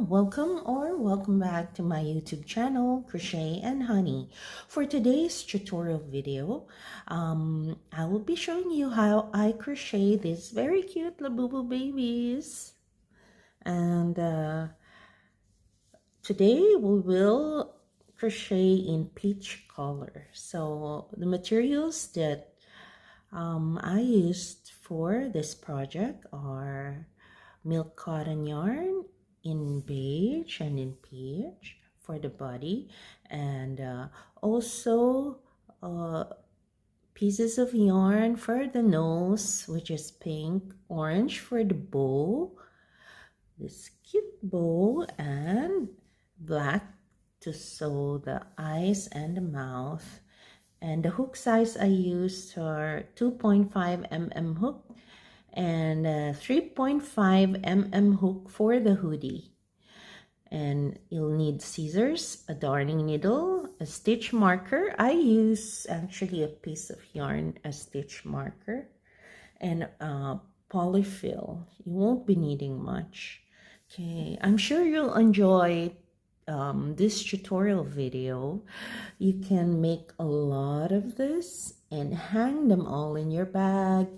welcome back to my YouTube channel, Crochet and Honey. For today's tutorial video, I will be showing you how I crochet these very cute Labubu babies. And today we will crochet in peach color. So the materials that I used for this project are milk cotton yarn in beige and in peach for the body, and also pieces of yarn for the nose, which is pink, orange for the bow, this cute bow, and black to sew the eyes and the mouth. And the hook size I used are 2.5 mm hook and 3.5 mm hook for the hoodie. And you'll need scissors, a darning needle, a stitch marker. I use actually a piece of yarn as stitch marker, and polyfill. You won't be needing much. Okay, I'm sure you'll enjoy this tutorial video. You can make a lot of this and hang them all in your bag.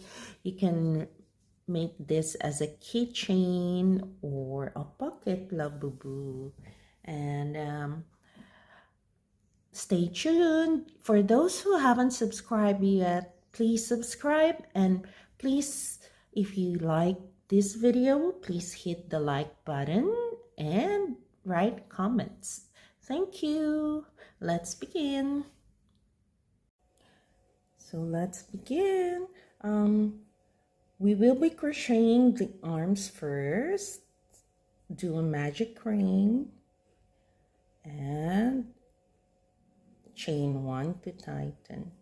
You can make this as a keychain or a pocket labubu. And stay tuned. For those who haven't subscribed yet, please subscribe, and please, if you like this video, please hit the like button and write comments. Thank you. Let's begin. So let's begin. We will be crocheting the arms first. Do a magic ring and chain 1 to tighten.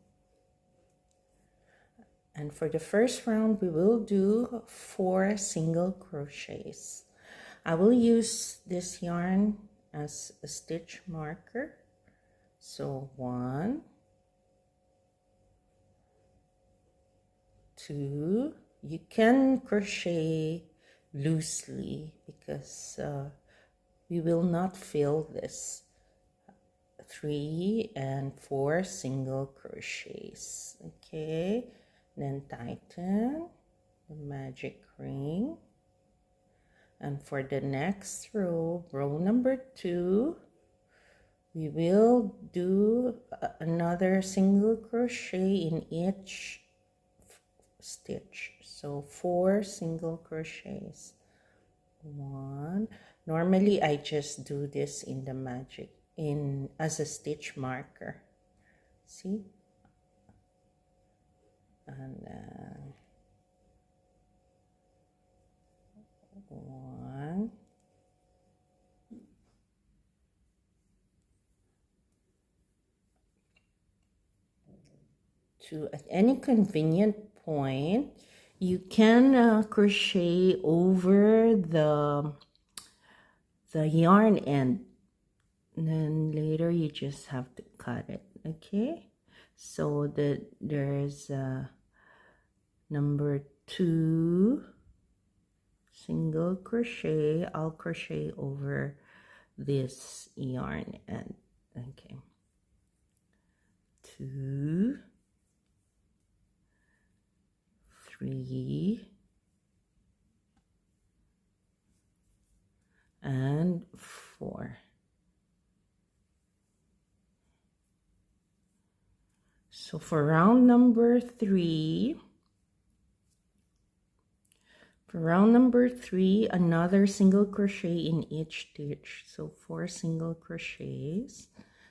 And for the first round, we will do 4 single crochets. I will use this yarn as a stitch marker. So 1, 2, you can crochet loosely because we will not fill this. 3 and 4 single crochets. Okay, then tighten the magic ring. And for the next row, row number 2, we will do another single crochet in each stitch. So 4 single crochets. 1. Normally I just do this in the magic as a stitch marker. See? And then 1, 2. At any convenient point, you can crochet over the yarn end, and then later you just have to cut it. Okay, so there's number 2 single crochet. I'll crochet over this yarn end. Okay, 2, 3, and 4. So for round number 3, another single crochet in each stitch. So 4 single crochets.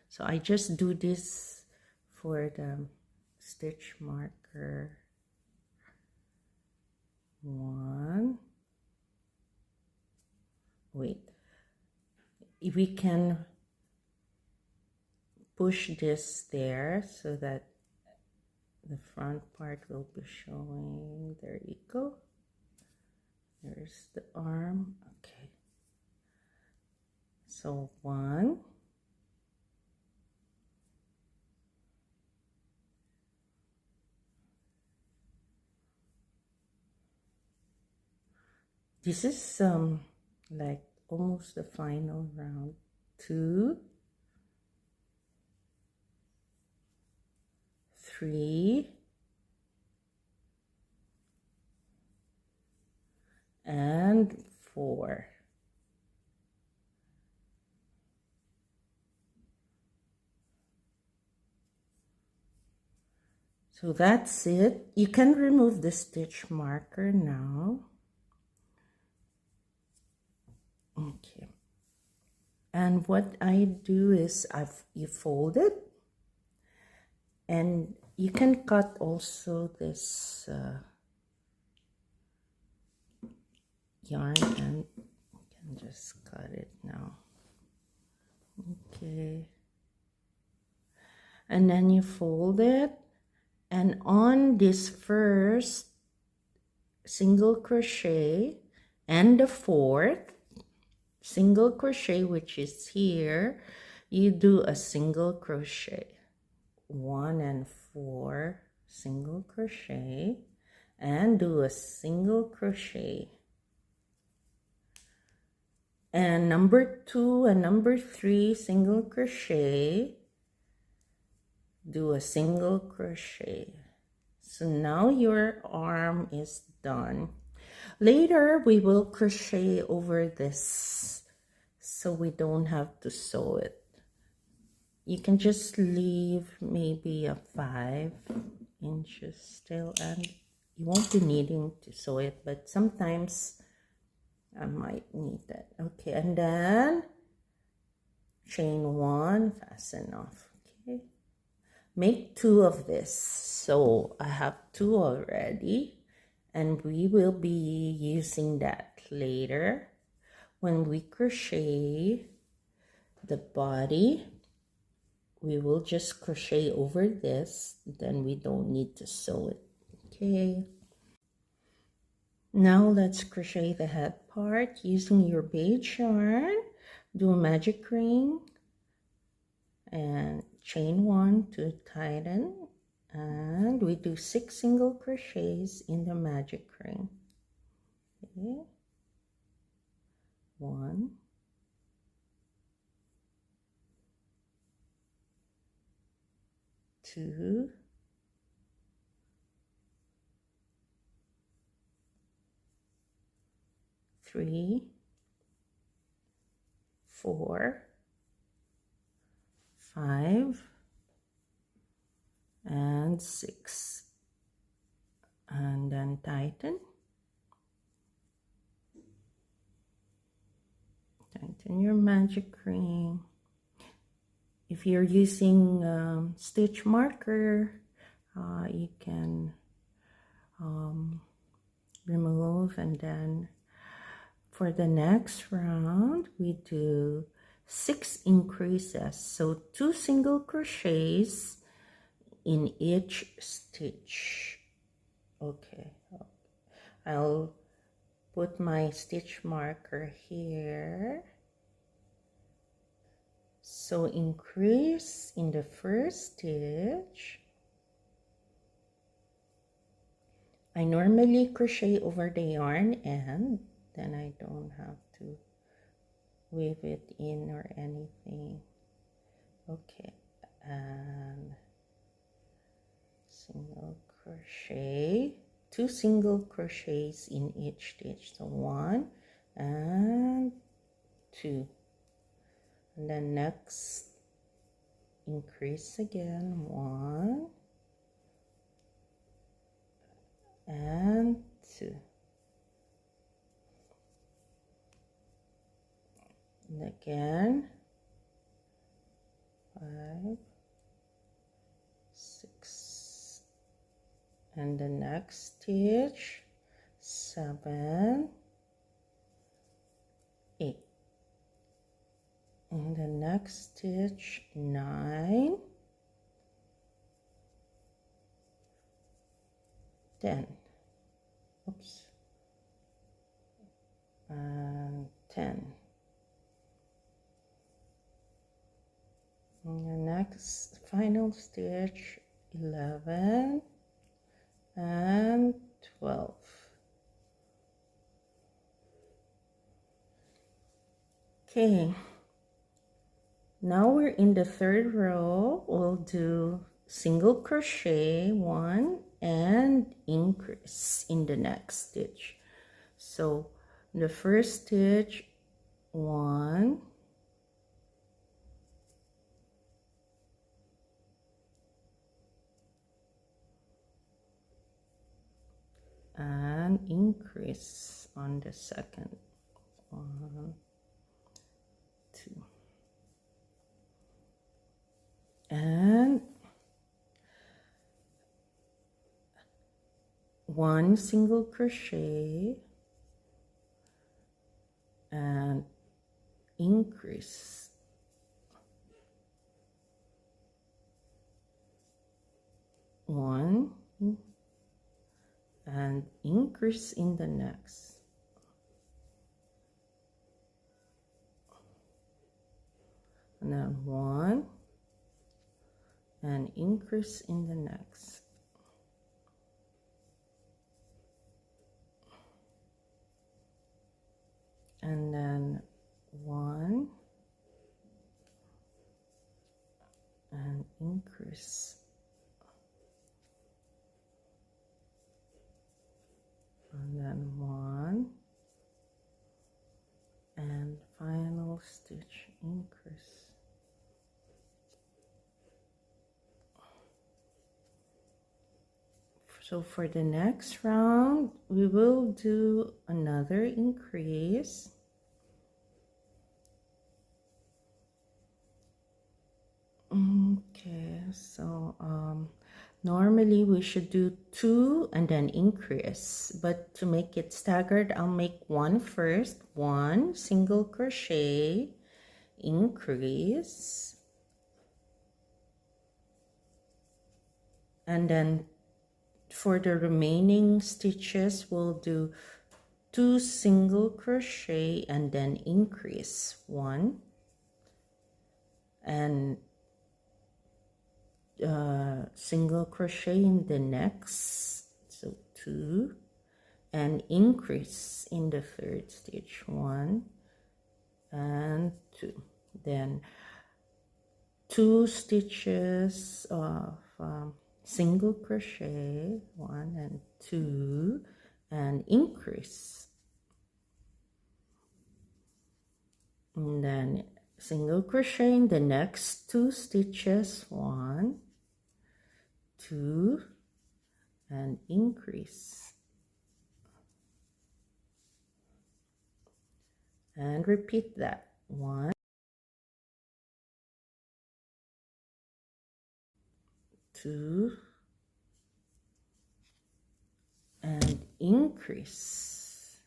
So I just do this for the stitch marker. 1. Wait, if we can push this there so that the front part will be showing. There you go. There's the arm. Okay, so 1, this is like almost the final round. 2, 3, and 4. So that's it. You can remove the stitch marker now. Okay. And what I do is you fold it, and you can cut also this yarn, and you can just cut it now. Okay. And then you fold it, and on this first single crochet and the fourth single crochet, which is here, you do a single crochet. 1 and 4 single crochet, and do a single crochet. And number 2 and number 3 single crochet, do a single crochet. So now your arm is done. Later we will crochet over this so we don't have to sew it. You can just leave maybe a 5 inches still, and you won't be needing to sew it, but sometimes I might need that. Okay, and then chain 1, fasten off. Okay, make 2 of this. So I have 2 already, and we will be using that later when we crochet the body. We will just crochet over this, then we don't need to sew it. Okay, now let's crochet the head part using your beige yarn. Do a magic ring and chain 1 to tighten, and we do 6 single crochets in the magic ring. Okay, 1, 2, 3, 4, 5, and 6, and then tighten your magic ring. If you're using stitch marker, you can remove, and then for the next round we do 6 increases, so 2 single crochets in each stitch. Okay, I'll put my stitch marker here. So increase in the first stitch. I normally crochet over the yarn end, then I don't have to weave it in or anything. Okay, and single crochet, 2 single crochets in each stitch, so 1 and 2, and then next increase again, 1 and 2, and again 5, 6, and the next stitch 7, 8, and the next stitch 9, 10, oops, and 10, and the next final stitch 11 and 12. Okay, now we're in the third row. We'll do single crochet one and increase in the next stitch. So the first stitch, one, and increase on the second, one, two, and one single crochet and increase, one, and increase in the next, and then one and increase in the next, and then one and increase, and then one and final stitch, increase. So for the next round, we will do another increase. Okay, so normally we should do two and then increase, but to make it staggered, I'll make one first, one single crochet, increase, and then for the remaining stitches we'll do two single crochet and then increase, one, and single crochet in the next, so two, and increase in the third stitch, one and two, then two stitches of single crochet, one and two, and increase, and then single crochet in the next two stitches, one, two, and increase, and repeat that, one, two, and increase,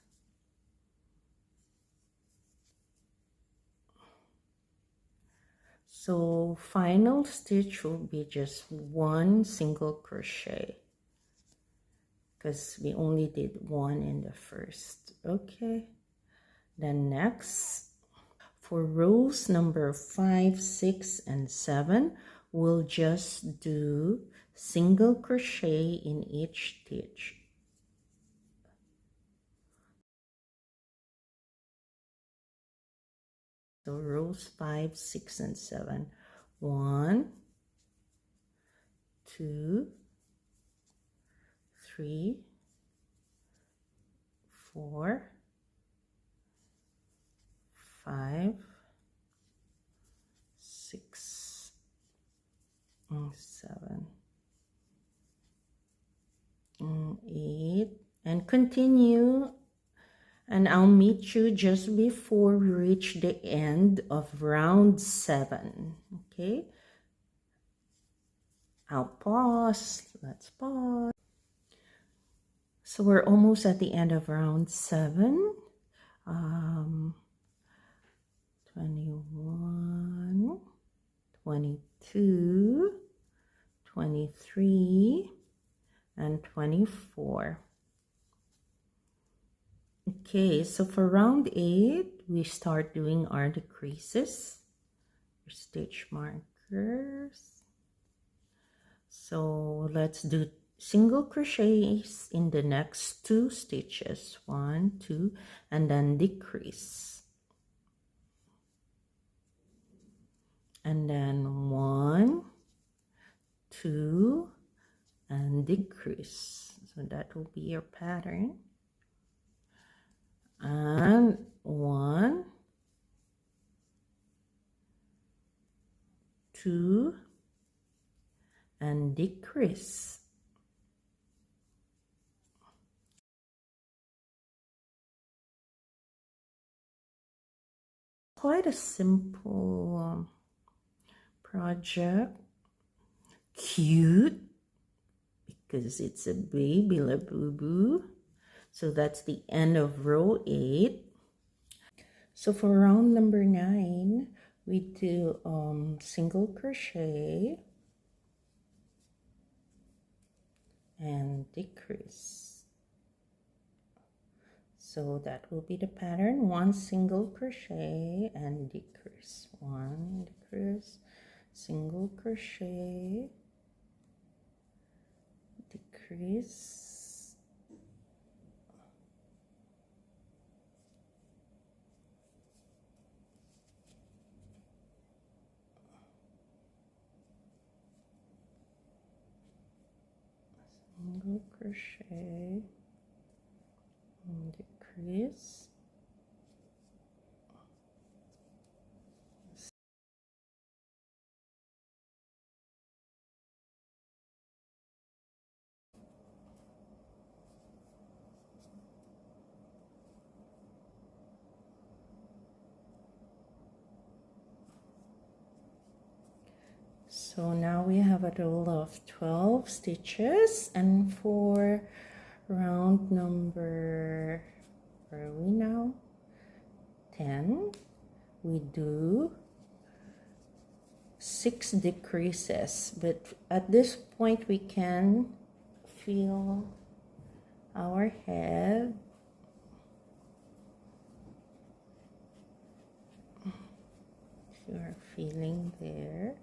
so final stitch will be just one single crochet because we only did one in the first. Okay, then next for rows number 5, 6, and 7, we'll just do single crochet in each stitch. So rows 5, 6, and 7, 1, 2, 3, 4, 5, 6, and 7, and 8, and continue, and I'll meet you just before we reach the end of round 7. Okay, I'll pause. Let's pause. So we're almost at the end of round 7. 21, 22, 23, and 24. Okay, so for round 8, we start doing our decreases, our stitch markers. So let's do single crochets in the next two stitches, 1, 2, and then decrease. and then 1, 2, and decrease. So that will be your pattern. And 1, 2, and decrease. Quite a simple project. Cute because it's a baby labubu. So that's the end of row 8. So for round number 9, we do single crochet and decrease. So that will be the pattern: 1 single crochet and decrease, 1 decrease, single crochet, decrease, single crochet and decrease. So now we have a total of 12 stitches, and for round number, where are we now? 10, we do 6 decreases, but at this point we can feel our head. If you are feeling there.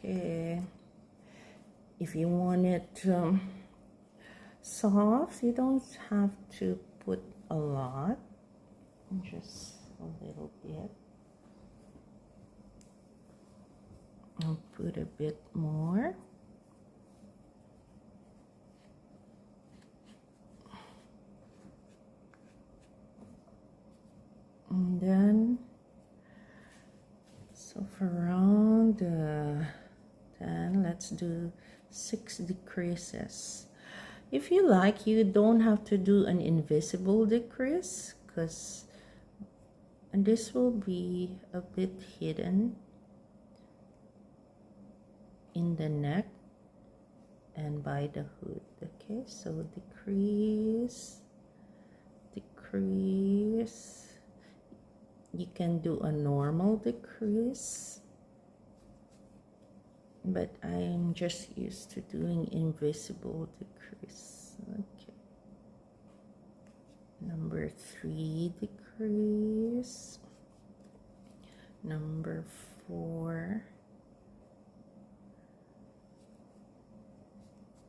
Okay, if you want it soft, you don't have to put a lot, just a little bit. I'll put a bit more. And then, so for round 10, let's do 6 decreases. If you like, you don't have to do an invisible decrease, because this will be a bit hidden in the neck and by the hood. Okay, so decrease, decrease. You can do a normal decrease, but I'm just used to doing invisible decrease. Okay, number 3 decrease, number 4,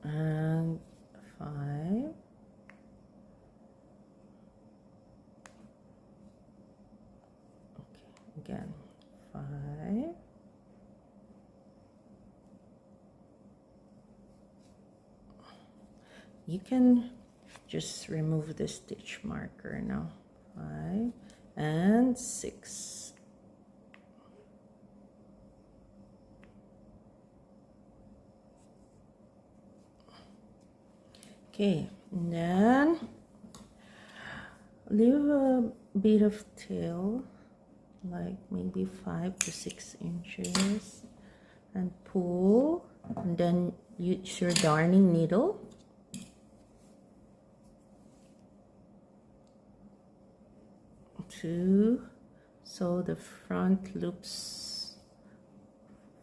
and 5, again 5, you can just remove the stitch marker now. 5 and 6. Okay, and then leave a bit of tail, like maybe 5 to 6 inches, and pull, and then use your darning needle to sew the front loops,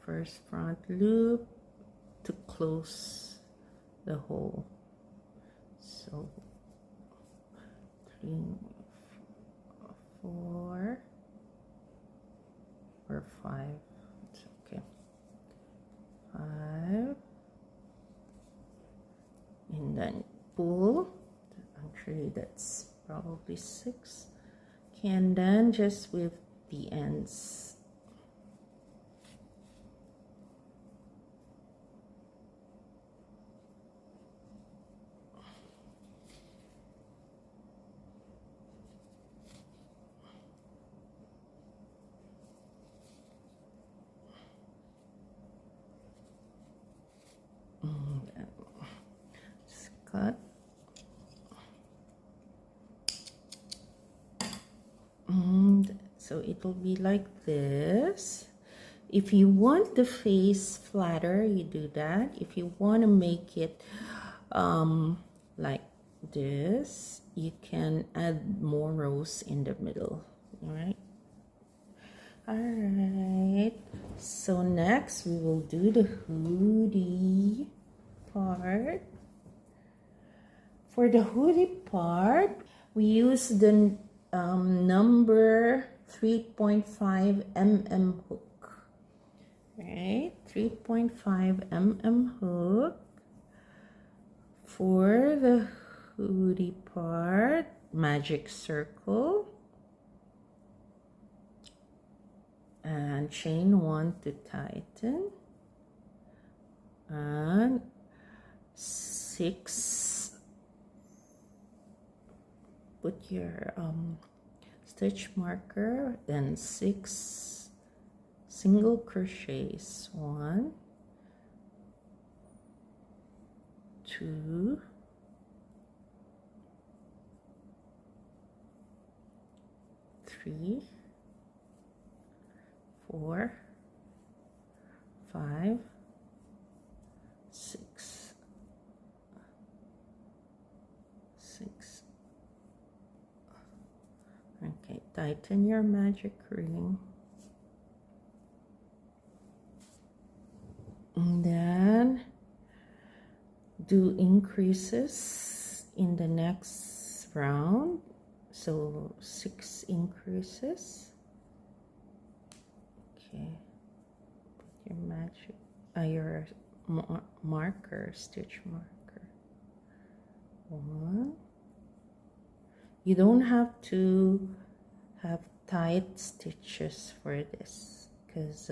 first front loop to close the hole. So 3, 4 or 5. It's okay. 5, and then pull. Actually, that's probably 6. Okay, and then just with the ends. Just cut. And so it will be like this. If you want the face flatter, you do that. If you want to make it like this, you can add more rows in the middle. All right. Alright, so next we will do the hoodie part. For the hoodie part, we use the number 3.5 mm hook. Right, 3.5 mm hook. For the hoodie part, magic circle. And chain 1 to tighten, and 6, put your stitch marker, then 6 single crochets, 1, 2, 3, 4, 5, 6, 6. Okay, tighten your magic ring. And then do increases in the next round. So 6 increases. Okay, put your magic, your marker, stitch marker. 1. You don't have to have tight stitches for this, because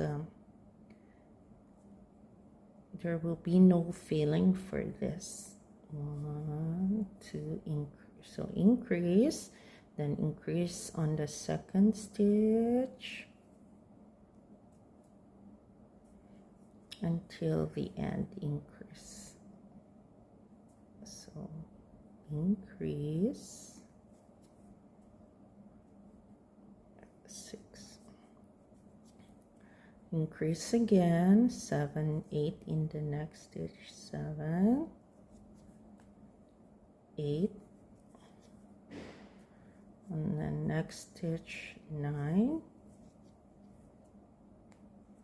there will be no filling for this. 1, 2, increase. So increase, then increase on the second stitch until the end, increase. So increase 6, increase again 7, 8 in the next stitch, 7, 8, and then next stitch 9,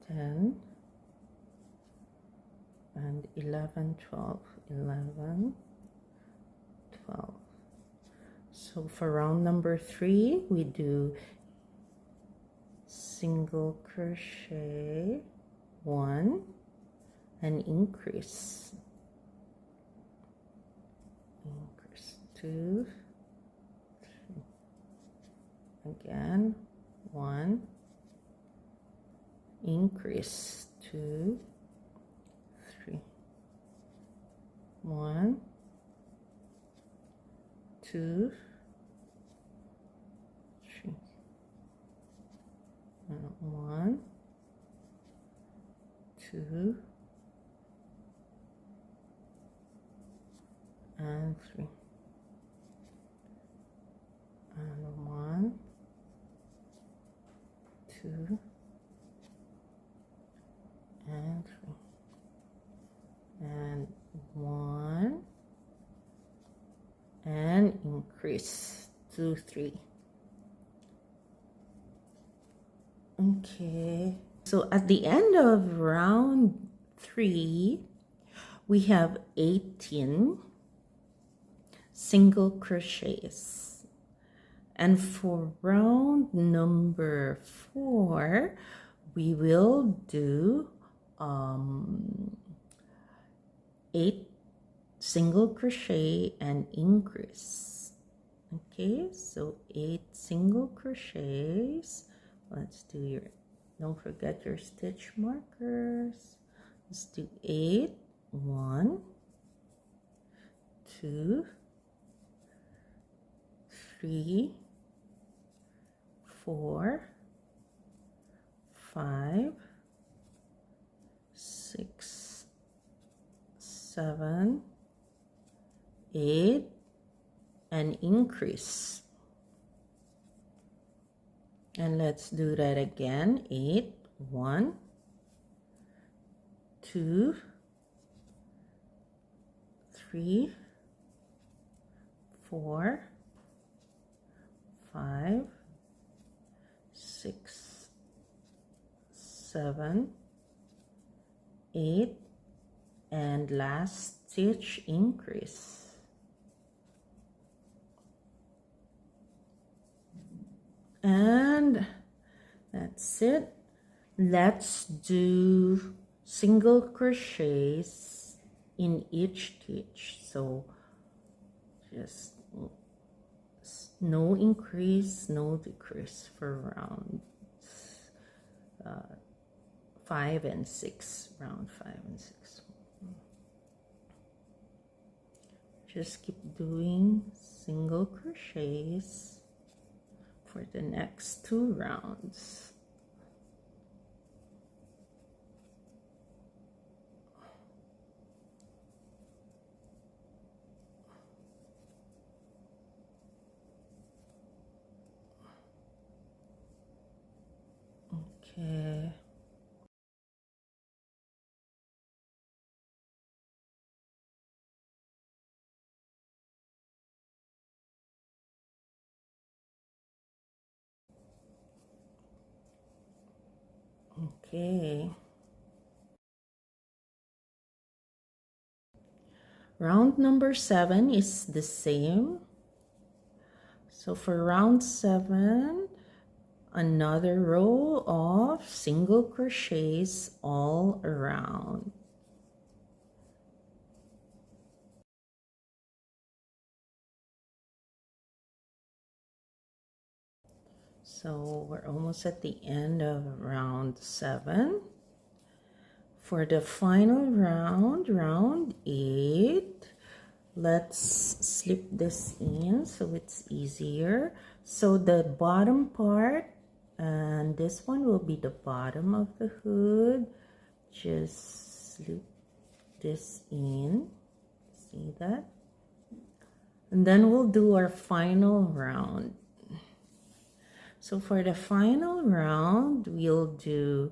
10, and 11, 12, 11, 12. So for round number 3, we do single crochet 1 and increase, 2, 3, again 1, increase 2, 3, 1, 2, 3, and 1, 2, and 3, and 1, 2, and 3, and 1, and increase 2, 3. Okay, so at the end of round 3, we have 18 single crochets, And for round number 4, we will do 8 single crochet and increase. Okay, so 8 single crochets. Let's do your, don't forget your stitch markers. Let's do 8. 1, 2, 3, 4, 5, 6, 7, 8, and increase. And let's do that again. 8, 1, 2, 3, 4, 5, 6, 7, 8, and last stitch increase. And that's it. Let's do single crochets in each stitch. So just no increase, no decrease for rounds 5 and 6. Round 5 and 6. Just keep doing single crochets for the next 2 rounds. Okay. Okay. Round number 7 is the same. So for round 7, another row of single crochets all around. So we're almost at the end of round 7. For the final round, round 8, let's slip this in so it's easier. So the bottom part, and this one will be the bottom of the hood. Just slip this in. See that? And then we'll do our final round. So for the final round, we'll do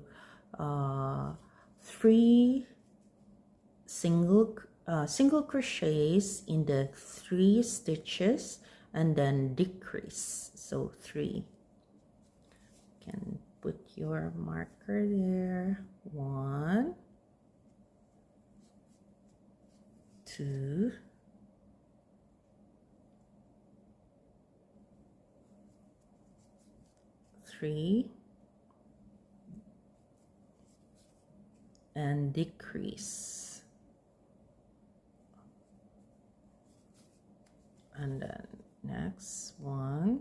3 single crochets in the 3 stitches and then decrease. So 3. You can put your marker there. 1, 2, 3, and decrease. And then next 1,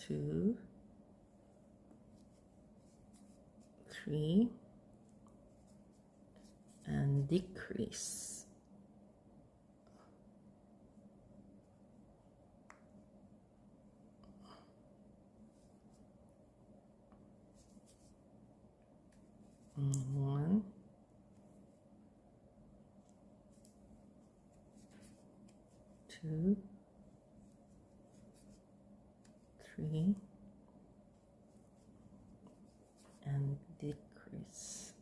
2, 3, and decrease. And 1, 2, 3, and decrease.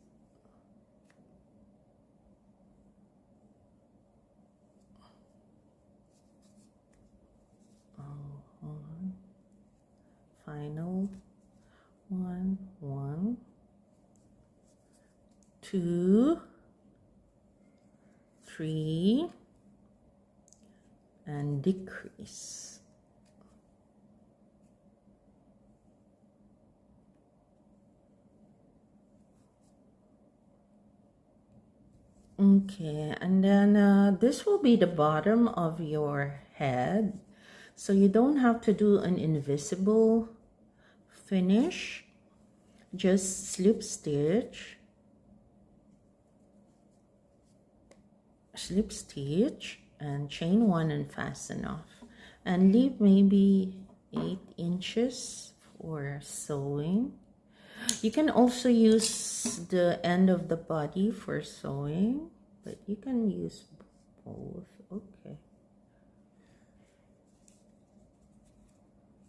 Final 1, 1, 2, 3, and decrease. Okay, and then this will be the bottom of your head. So you don't have to do an invisible finish. Just slip stitch, and chain 1 and fasten off. And leave maybe 8 inches for sewing. You can also use the end of the body for sewing, but you can use both. Okay.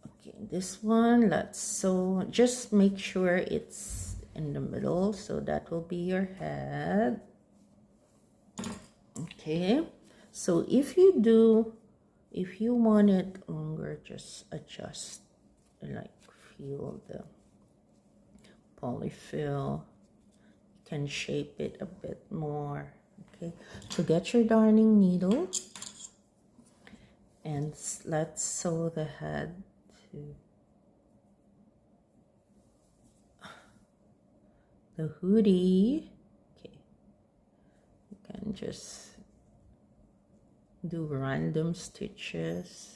Okay, this one, let's sew. Just make sure it's in the middle, so that will be your head. Okay, so if you want it longer, just adjust, like feel the polyfill. You can shape it a bit more. Okay, so get your darning needle and let's sew the head to the hoodie. Okay, you can just do random stitches.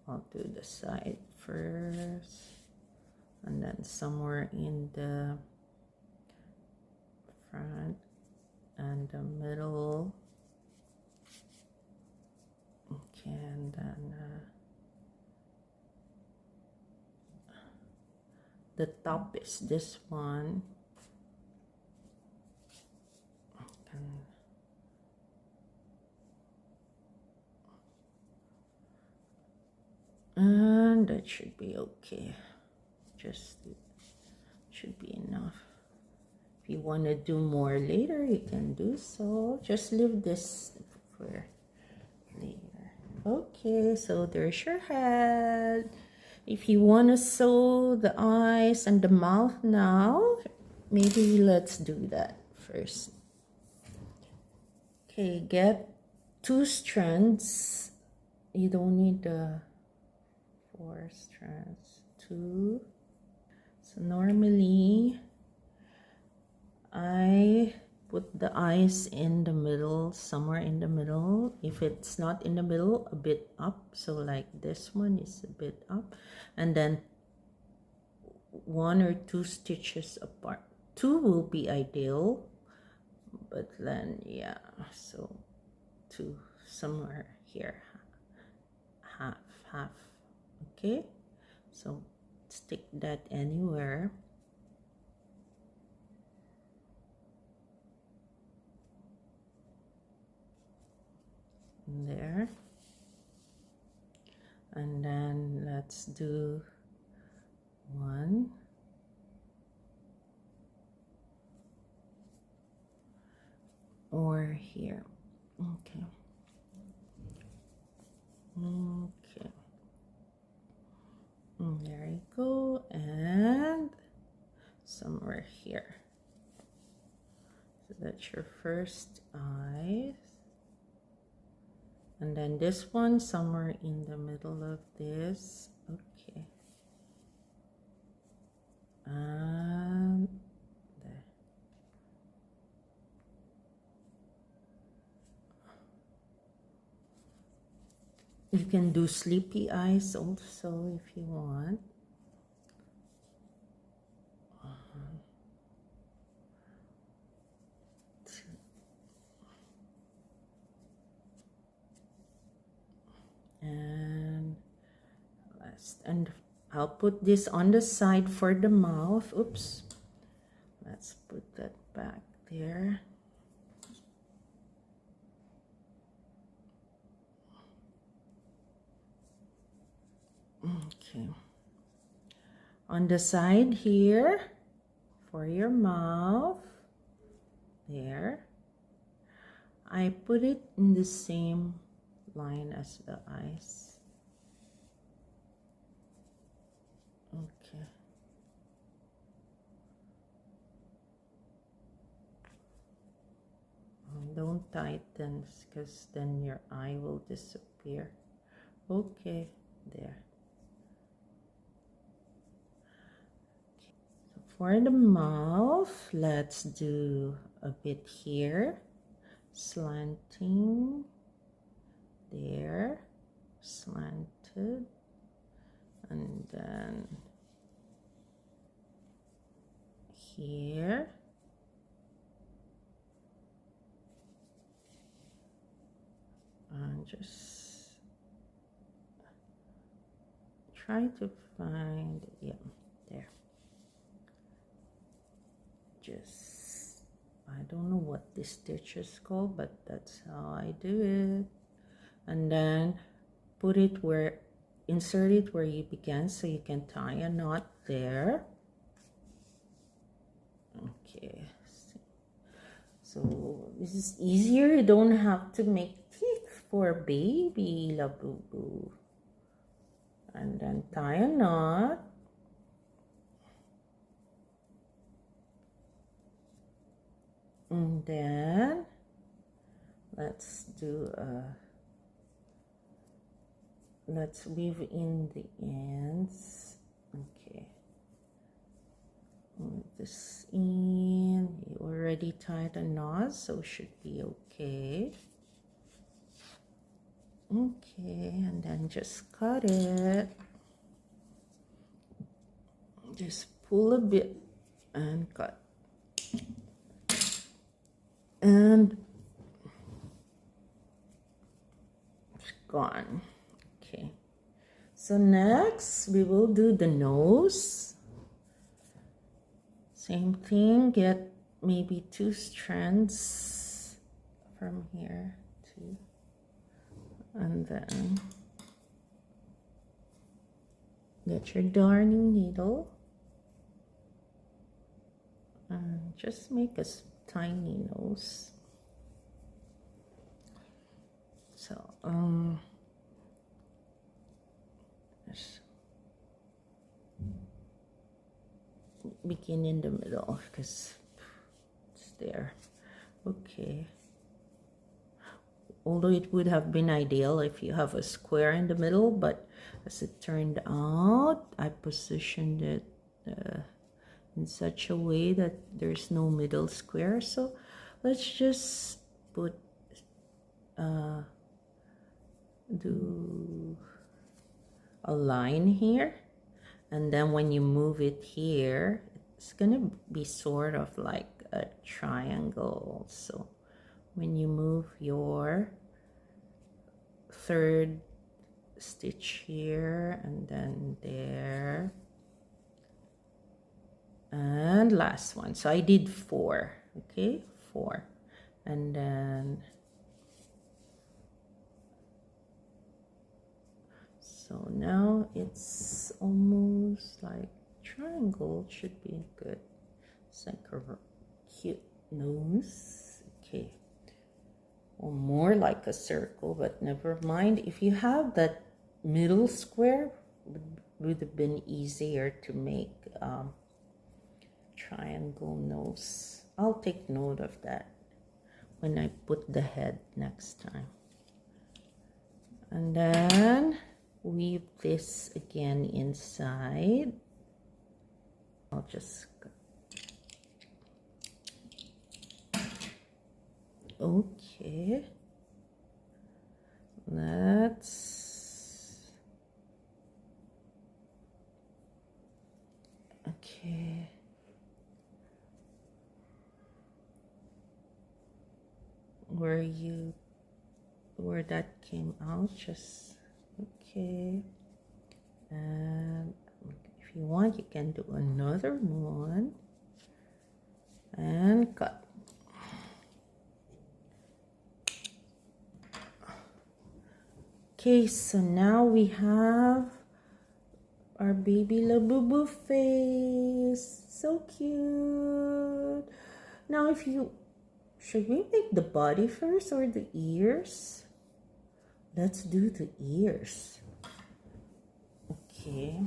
I'll do the side first, and then somewhere in the front and the middle. Okay, and then the top is this one. And that should be okay. Just should be enough. If you want to do more later, you can do so. Just leave this for later. Okay, so there's your head. If you want to sew the eyes and the mouth now, maybe let's do that first. Okay, get 2 strands. You don't need the 4 strands. 2. So normally I put the eyes in the middle, somewhere in the middle. If it's not in the middle, a bit up. So like this one is a bit up, and then 1 or 2 stitches apart. 2 will be ideal, but then yeah, so 2 somewhere here, half. Okay, so stick that anywhere. There, and then let's do 1, or here. Okay. There you go, and somewhere here. So that's your first eyes. And then this one somewhere in the middle of this. Okay. And there. You can do sleepy eyes also if you want. And last, and I'll put this on the side for the mouth. Oops, let's put that back there. Okay, on the side here for your mouth, there, I put it in the same line as the eyes. Okay. don't tighten because then your eye will disappear. Okay, there. So for the mouth, let's do a bit here, slanting, there, slanted, and then here, and just try to find, yeah, there. Just, I don't know what this stitch is called, but that's how I do it. And then put it where, insert it where you began so you can tie a knot there. Okay, so this is easier. You don't have to make teeth for baby Labubu. And then tie a knot. And then let's do let's weave in the ends. Okay, move this in. You already tied a knot, so should be okay. Okay, and then just cut it. Just pull a bit and cut. And it's gone. Okay, so next we will do the nose. Same thing, get maybe 2 strands from here too, and then get your darning needle and just make a tiny nose. So just begin in the middle because it's there. Okay, although it would have been ideal if you have a square in the middle, but as it turned out, I positioned it in such a way that there's no middle square. So let's just put do a line here, and then when you move it here, it's gonna be sort of like a triangle. So when you move your 3rd stitch here, and then there, and last one, so I did 4. Okay, 4, and then so now it's almost like triangle. Should be good. It's like a cute nose. Okay, or more like a circle, but never mind. If you have that middle square, would have been easier to make triangle nose. I'll take note of that when I put the head next time. And then weave this again inside. I'll just, okay, let's, okay, where that came out, just okay. And if you want, you can do another one and cut. Okay, so now we have our baby Labubu face. So cute. Now should we make the body first or the ears? Let's do the ears. Okay,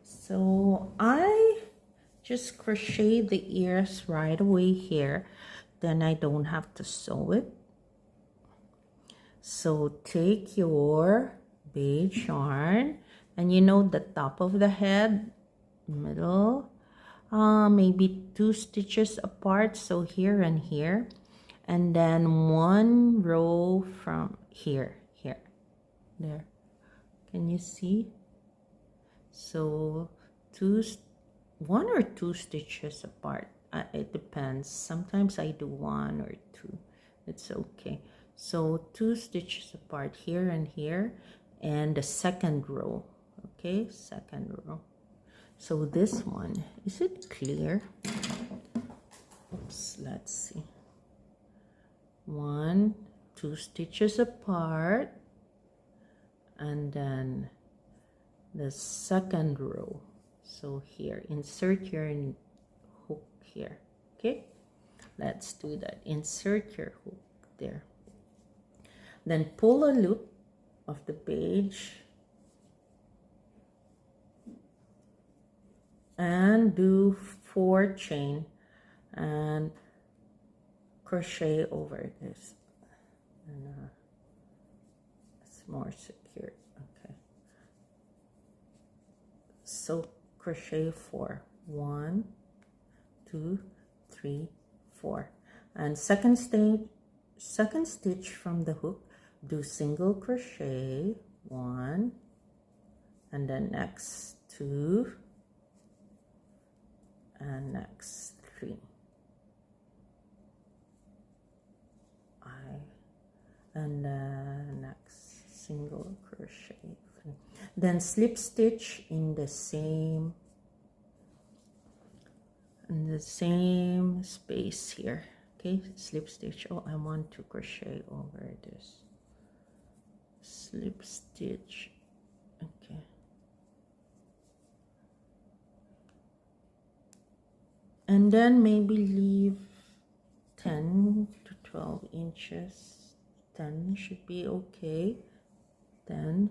so I just crochet the ears right away here then I don't have to sew it. So take your beige yarn, and you know the top of the head, middle, maybe 2 stitches apart, so here and here, and then 1 row from here, there. Can you see? So 1 or 2 stitches apart. It depends. Sometimes I do 1 or 2. It's okay. So 2 stitches apart here and here, and the second row. Okay, second row. So this one, is it clear? Oops, let's see. 1, 2 stitches apart, and then the second row. So here, insert your hook here. Okay, let's do that. Insert your hook there. Then pull a loop of the beige and do 4 chain and crochet over this, and it's more secure. Okay, so crochet 4, 1, 2, 3, 4, and second stitch from the hook, do single crochet 1, and then next 2, and next 3. And next single crochet 3. Then slip stitch in the same space here. Okay, slip stitch. Oh, I want to crochet over this. Slip stitch. Okay. And then maybe leave 10 to 12 inches. 10 should be okay. Then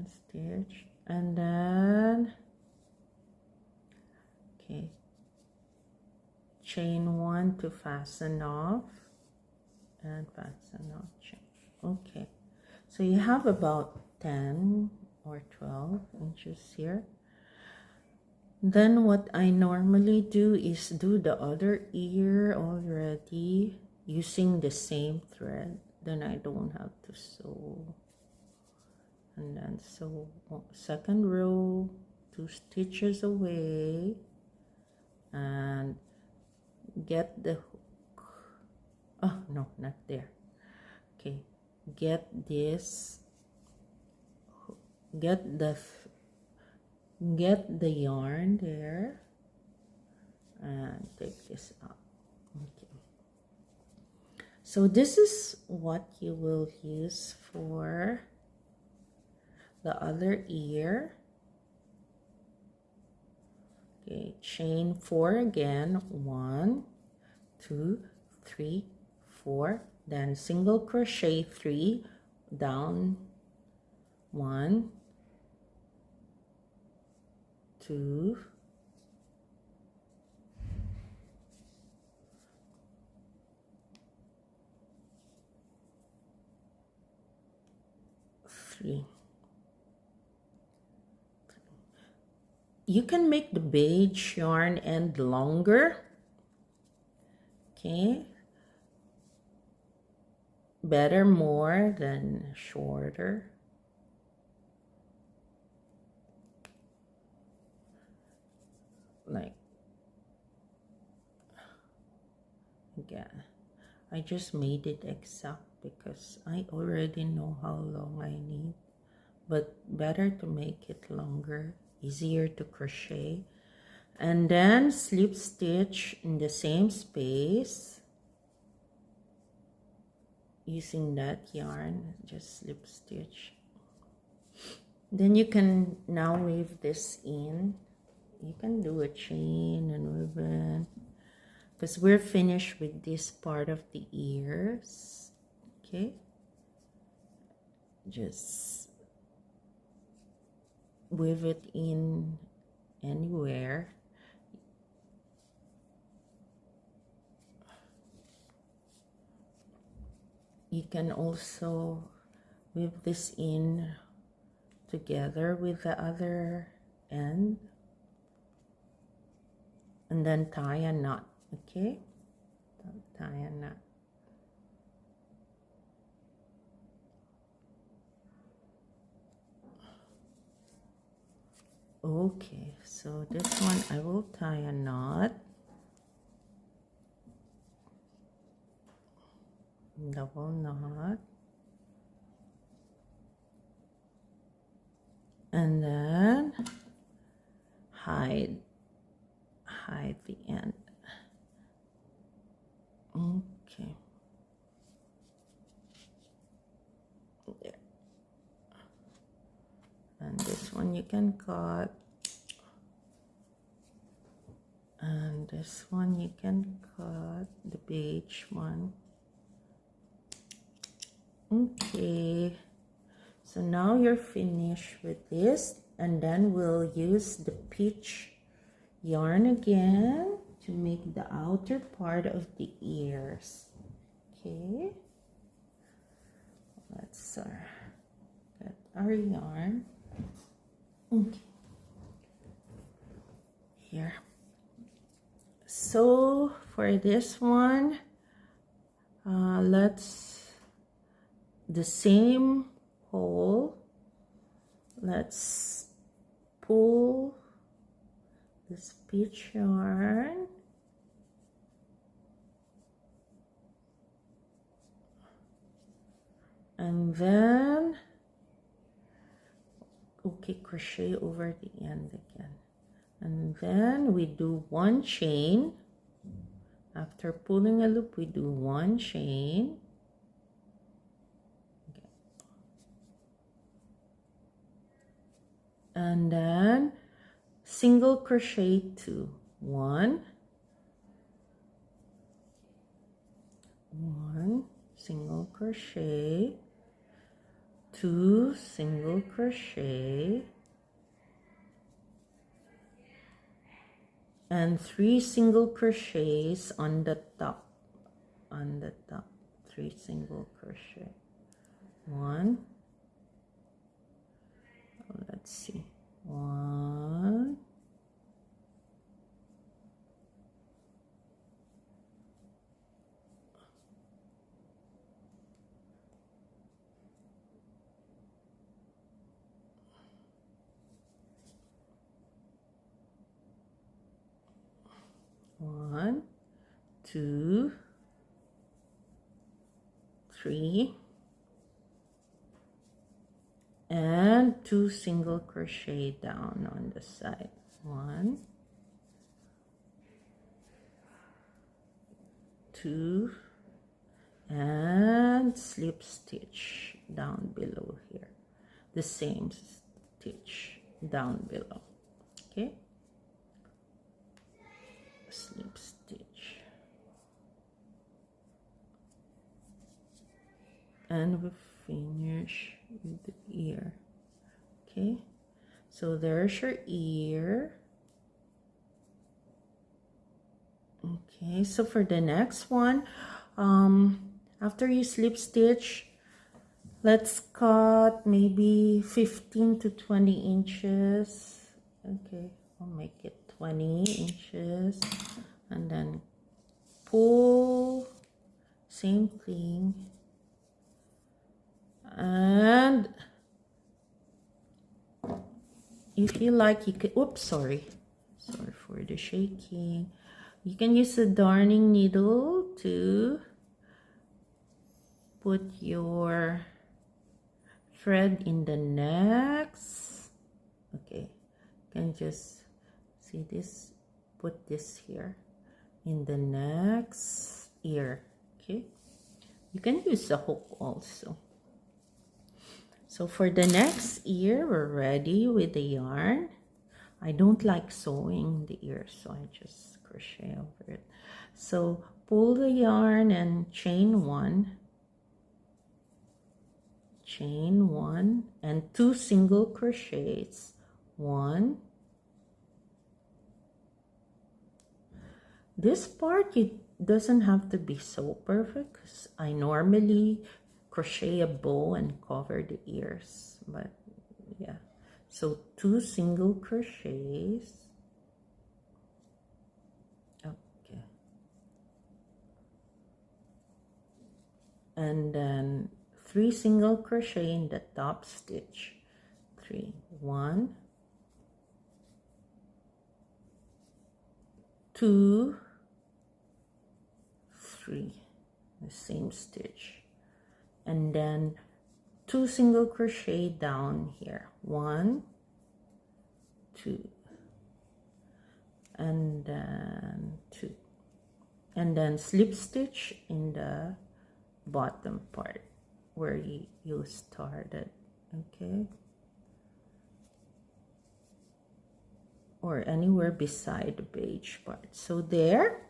stitch, and then okay, chain 1 to fasten off, and fasten off, chain. Okay, so you have about 10 or 12 inches here. Then what I normally do is do the other ear already using the same thread. Then I don't have to sew. And then sew second row, 2 stitches away, and get the hook. Oh no, not there. Okay, get this, get the yarn there, and take this out. Okay, so this is what you will use for the other ear. Okay, chain 4 again, 1, 2, 3, 4, then single crochet 3 down, 1, 2, 3. You can make the beige yarn end longer. Okay, better more than shorter. Like, again, I just made it exact because I already know how long I need, but better to make it longer, easier to crochet. And then slip stitch in the same space using that yarn, just slip stitch. Then you can now weave this in. You can do a chain and ribbon because we're finished with this part of the ears. Okay, just weave it in anywhere. you can also weave this in together with the other end and then tie a knot. Okay, tie a knot. Okay, so this one I will tie a knot, double knot, and then hide the end. Okay, there. And this one you can cut, and this one you can cut, the beige one. Okay, so now you're finished with this, and then we'll use the peach yarn again to make the outer part of the ears. Okay, let's get our yarn. Okay, here. So for this one, let's the same hole. Let's pull this peach yarn and then crochet over the end again, and then we do one chain. After pulling a loop, we do one chain. Okay. And then single crochet 2, 1, single crochet, 2 single crochet, and 3 single crochets on the top, 3 single crochet. 1, let's see, 1, 1, 2, 3, and 2 single crochet down on the side. 1, 2, and slip stitch down below here. The same stitch down below. Okay. Slip stitch, and we finish with the ear. Okay, so there's your ear. Okay, so for the next one, after you slip stitch, let's cut maybe 15 to 20 inches. Okay, I'll make it 20 inches, and then pull, same thing, and if you like, you could, oops, sorry for the shaking, you can use a darning needle to put your thread in the next. Okay, you can just see this, put this here in the next ear. Okay, you can use a hook also. So for the next ear, we're ready with the yarn. I don't like sewing the ear, so I just crochet over it. So pull the yarn and chain 1, and 2 single crochets. 1. This part, it doesn't have to be so perfect, because I normally crochet a bow and cover the ears. But yeah, so 2 single crochets. Okay, and then 3 single crochet in the top stitch. 3, 1, 2, 3, the same stitch, and then 2 single crochet down here. 1, 2, and then 2, and then slip stitch in the bottom part where you started. Okay, or anywhere beside the beige part. So there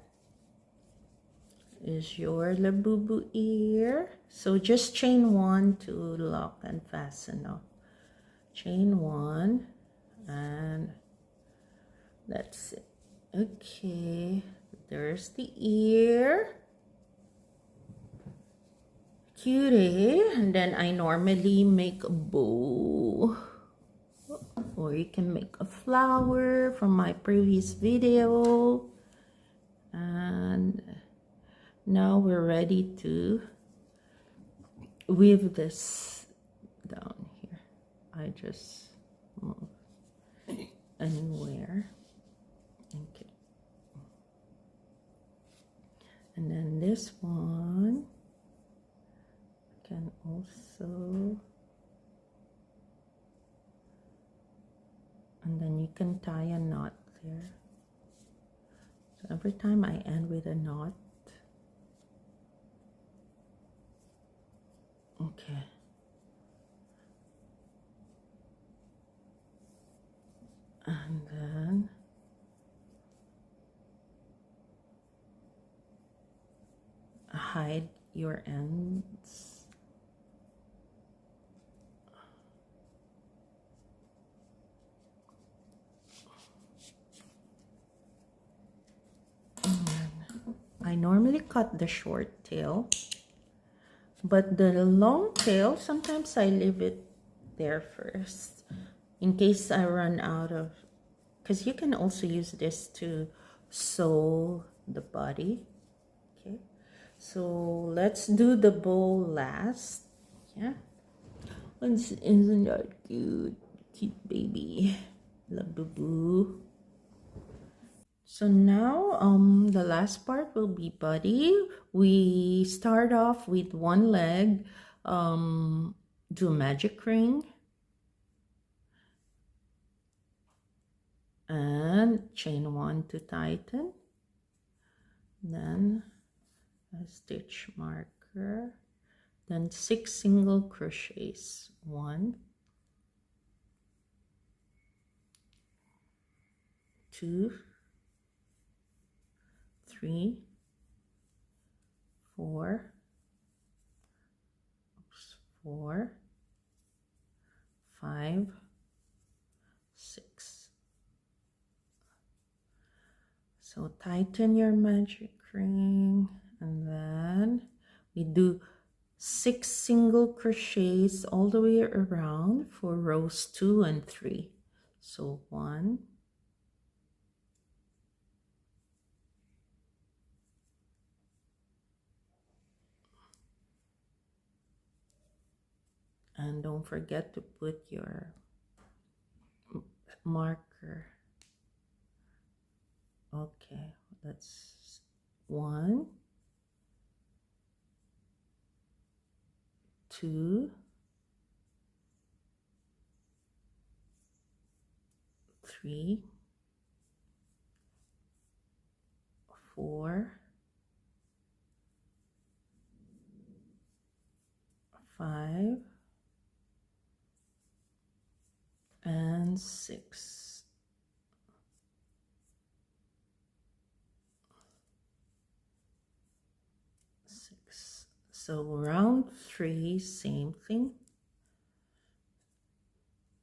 is your labubu ear. So just chain 1 to lock and fasten off. Chain 1, and that's it. Okay, there's the ear. Cutie. And then I normally make a bow, or you can make a flower from my previous video. And now we're ready to weave this down here. I just move anywhere. Okay, and then this one can also, and then you can tie a knot there. So every time I end with a knot. Okay, and then hide your ends. I normally cut the short tail, but the long tail, sometimes I leave it there first in case I run out of, because you can also use this to sew the body. Okay, so let's do the bow last. Yeah, isn't that cute? Cute baby Labubu. So now the last part will be body. We start off with one leg, do magic ring, and chain 1 to tighten, then a stitch marker, then 6 single crochets. 1, 2, 3, 4, 5, 6. So tighten your magic ring, and then we do 6 single crochets all the way around for rows 2 and 3. So 1, and don't forget to put your marker. Okay, that's 1, 2, 3, 4, 5, and 6. So round 3, same thing.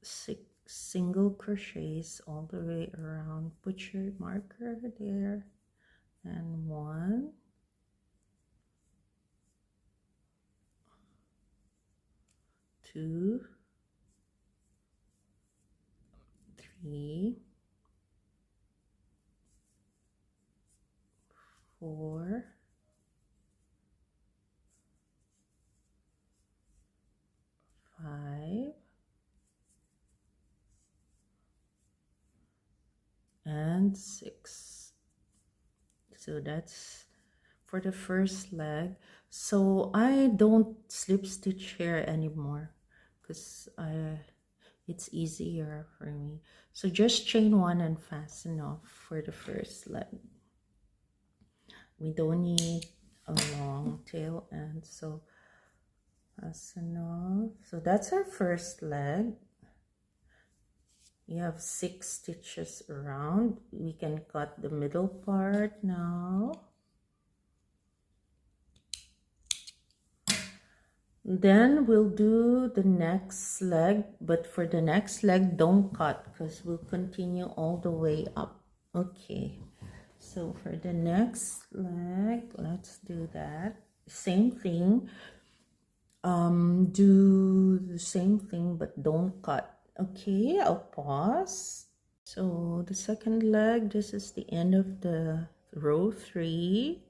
6 single crochets all the way around. Put your marker there, and 1, 2, 3, 4, 5, and 6. So that's for the first leg. So I don't slip stitch here anymore because it's easier for me. So just chain 1 and fasten off for the first leg. We don't need a long tail end, so fasten off. So that's our first leg. You have 6 stitches around. We can cut the middle part now. Then we'll do the next leg, but for the next leg, don't cut because we'll continue all the way up. Okay, so for the next leg, let's do that. Same thing. Do the same thing, but don't cut. Okay, I'll pause. So the second leg, this is the end of the row 3.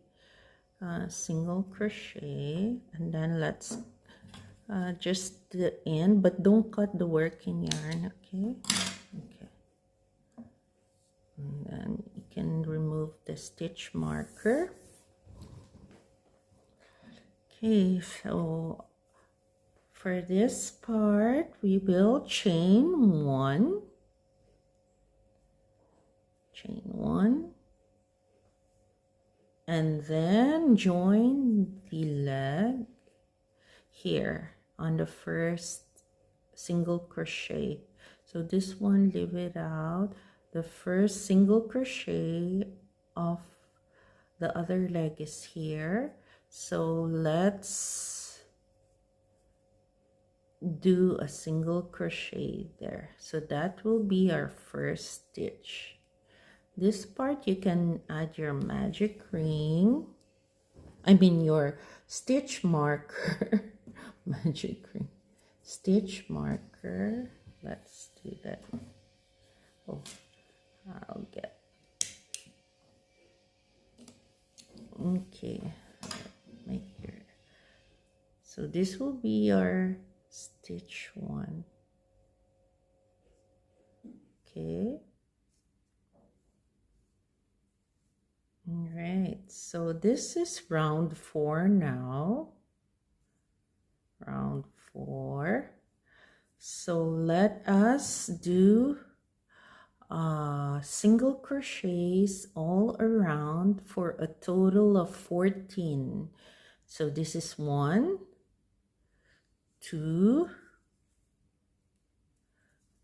Single crochet, and then let's just the end, but don't cut the working yarn. Okay, and then you can remove the stitch marker. Okay, so for this part we will chain 1, and then join the leg here on the first single crochet. So this one, leave it out. The first single crochet of the other leg is here. So let's do a single crochet there. So that will be our first stitch. This part you can add your magic ring. I mean your stitch marker. Magic ring. Stitch marker. Let's do that. Oh, I'll get. Okay. Make your. So this will be our stitch 1. Okay. All right. So this is round 4 now. Round 4. So let us do single crochets all around for a total of 14. So this is 1, 2,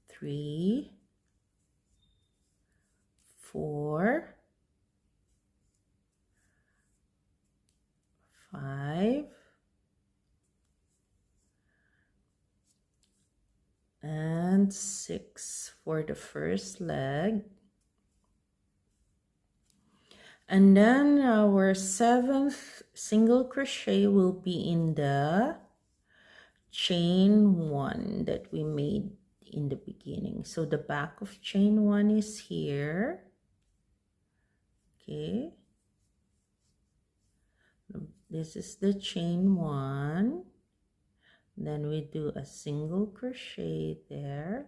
3, 4, 5, and 6 for the first leg. And then our 7th single crochet will be in the chain 1 that we made in the beginning. So the back of chain 1 is here. Okay. This is the chain 1. Then we do a single crochet there.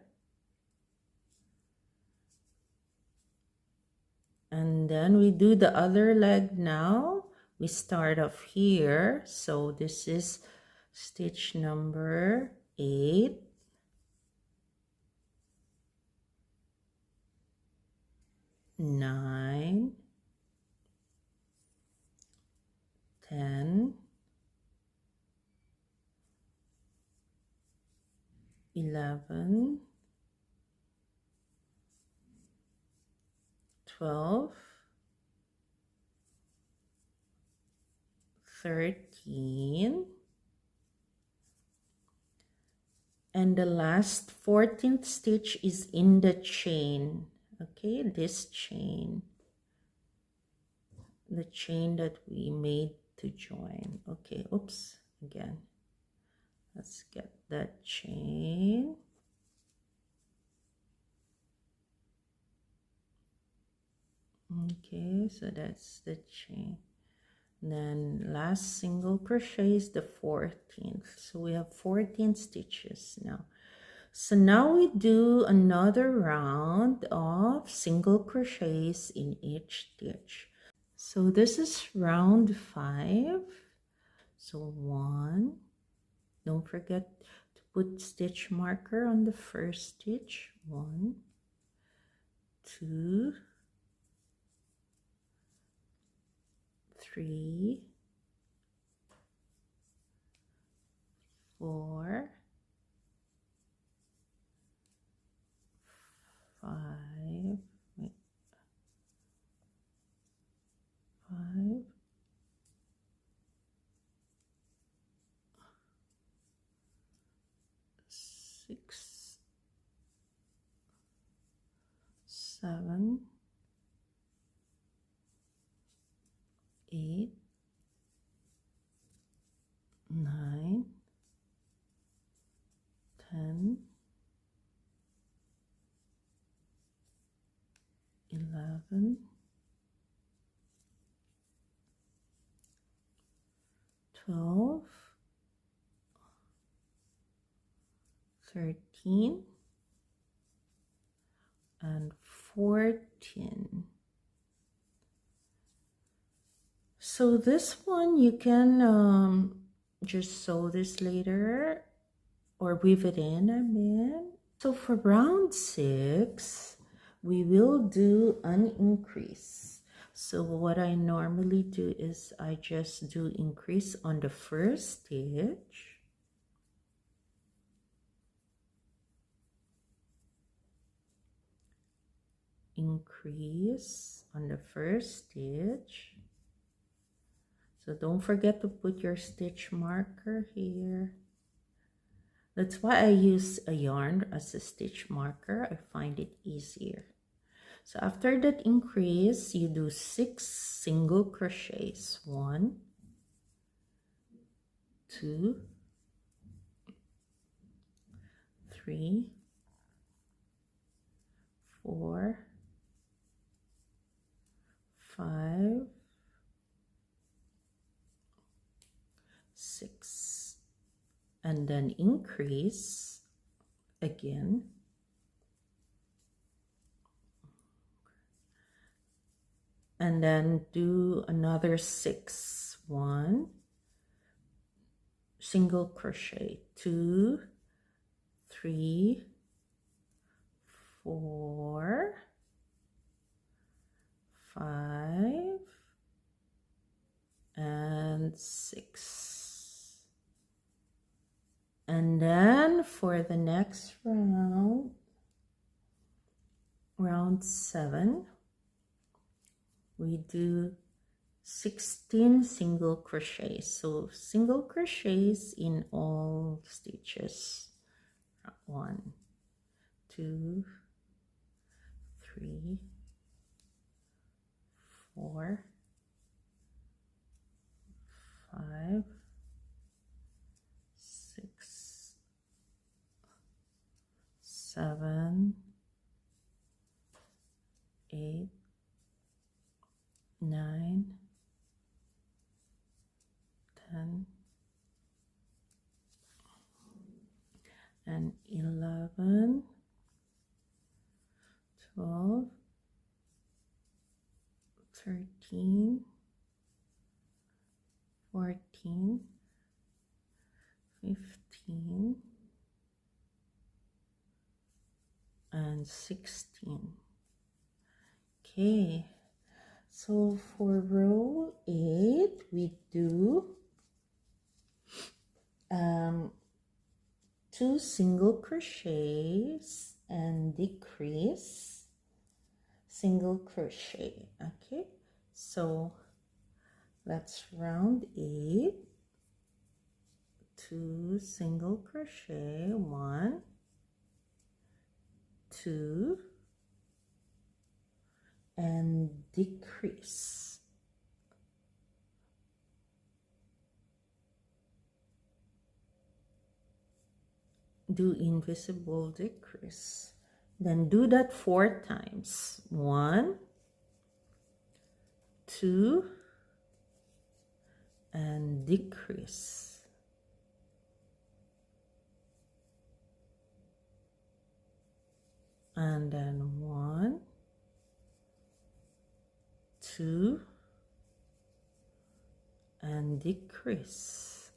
And then we do the other leg now. We start off here. So this is stitch number 8. 9, 10, 11, 12, 13, and the last 14th stitch is in the chain. Okay, this chain, the chain that we made to join. Okay, oops, again. Let's get that chain. Okay, so that's the chain. Then last single crochet is the 14th. So we have 14 stitches now. So now we do another round of single crochets in each stitch. So this is round 5. So 1. Don't forget to put stitch marker on the first stitch. 1, 2, 3, 4, 5, wait, 5, 6, 7, 8, 9, 10, 11, 12, 13, and 14. So this one you can just sew this later or weave it in, I mean. So for round 6, we will do an increase. So what I normally do is I just do increase on the first stitch. Increase on the first stitch. So don't forget to put your stitch marker here. That's why I use a yarn as a stitch marker. I find it easier. So after that increase, you do 6 single crochets. 1, 2, 3, 4, 5, 6, and then increase again. And then do another 6. 1, single crochet, 2, 3, 4, 5, and 6. And then for the next round, round 7, we do 16 single crochets. So single crochets in all stitches. 1, 2, 3, 4, 5, 6, 7, 8, 9, 10, and 11, 12, 13, 14, 15, and 16. Okay, so for row 8, we do 2 single crochets and decrease single crochet. Okay, so let's round 8. 2 single crochet, 1, 2, and decrease. do invisible decrease. Then do that 4 times. 1, 2, and decrease. And then 1, 2, and decrease.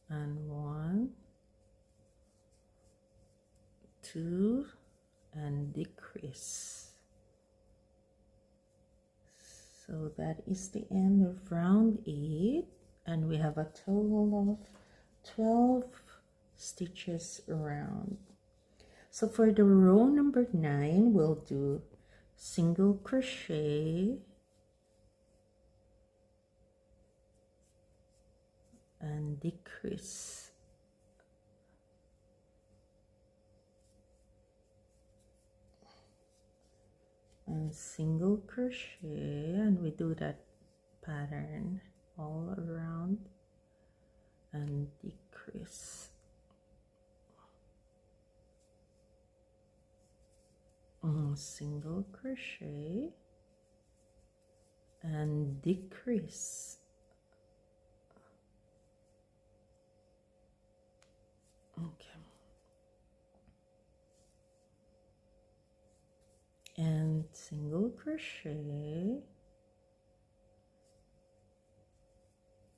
And 1, 2, and decrease. So that is the end of round 8, and we have a total of 12 stitches around. So for the row number 9, we'll do single crochet and decrease. And single crochet, and we do that pattern all around and decrease. Single crochet and decrease. Okay. And single crochet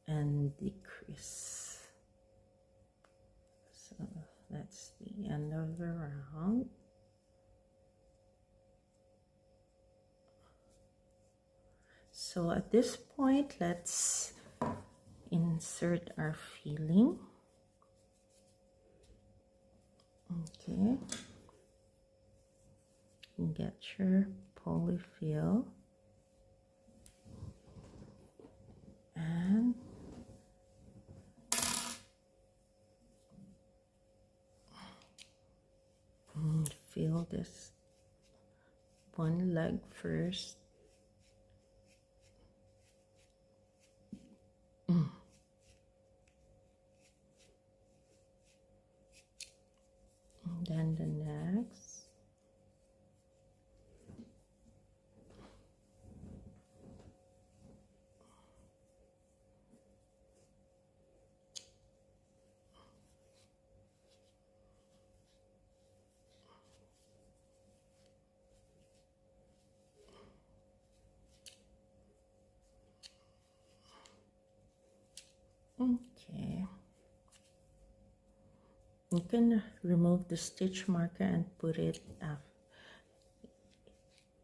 and decrease. So that's the end of the round. So at this point, let's insert our filling. Okay. Get your polyfill and fill this one leg first. Then the next. Okay. You can remove the stitch marker and put it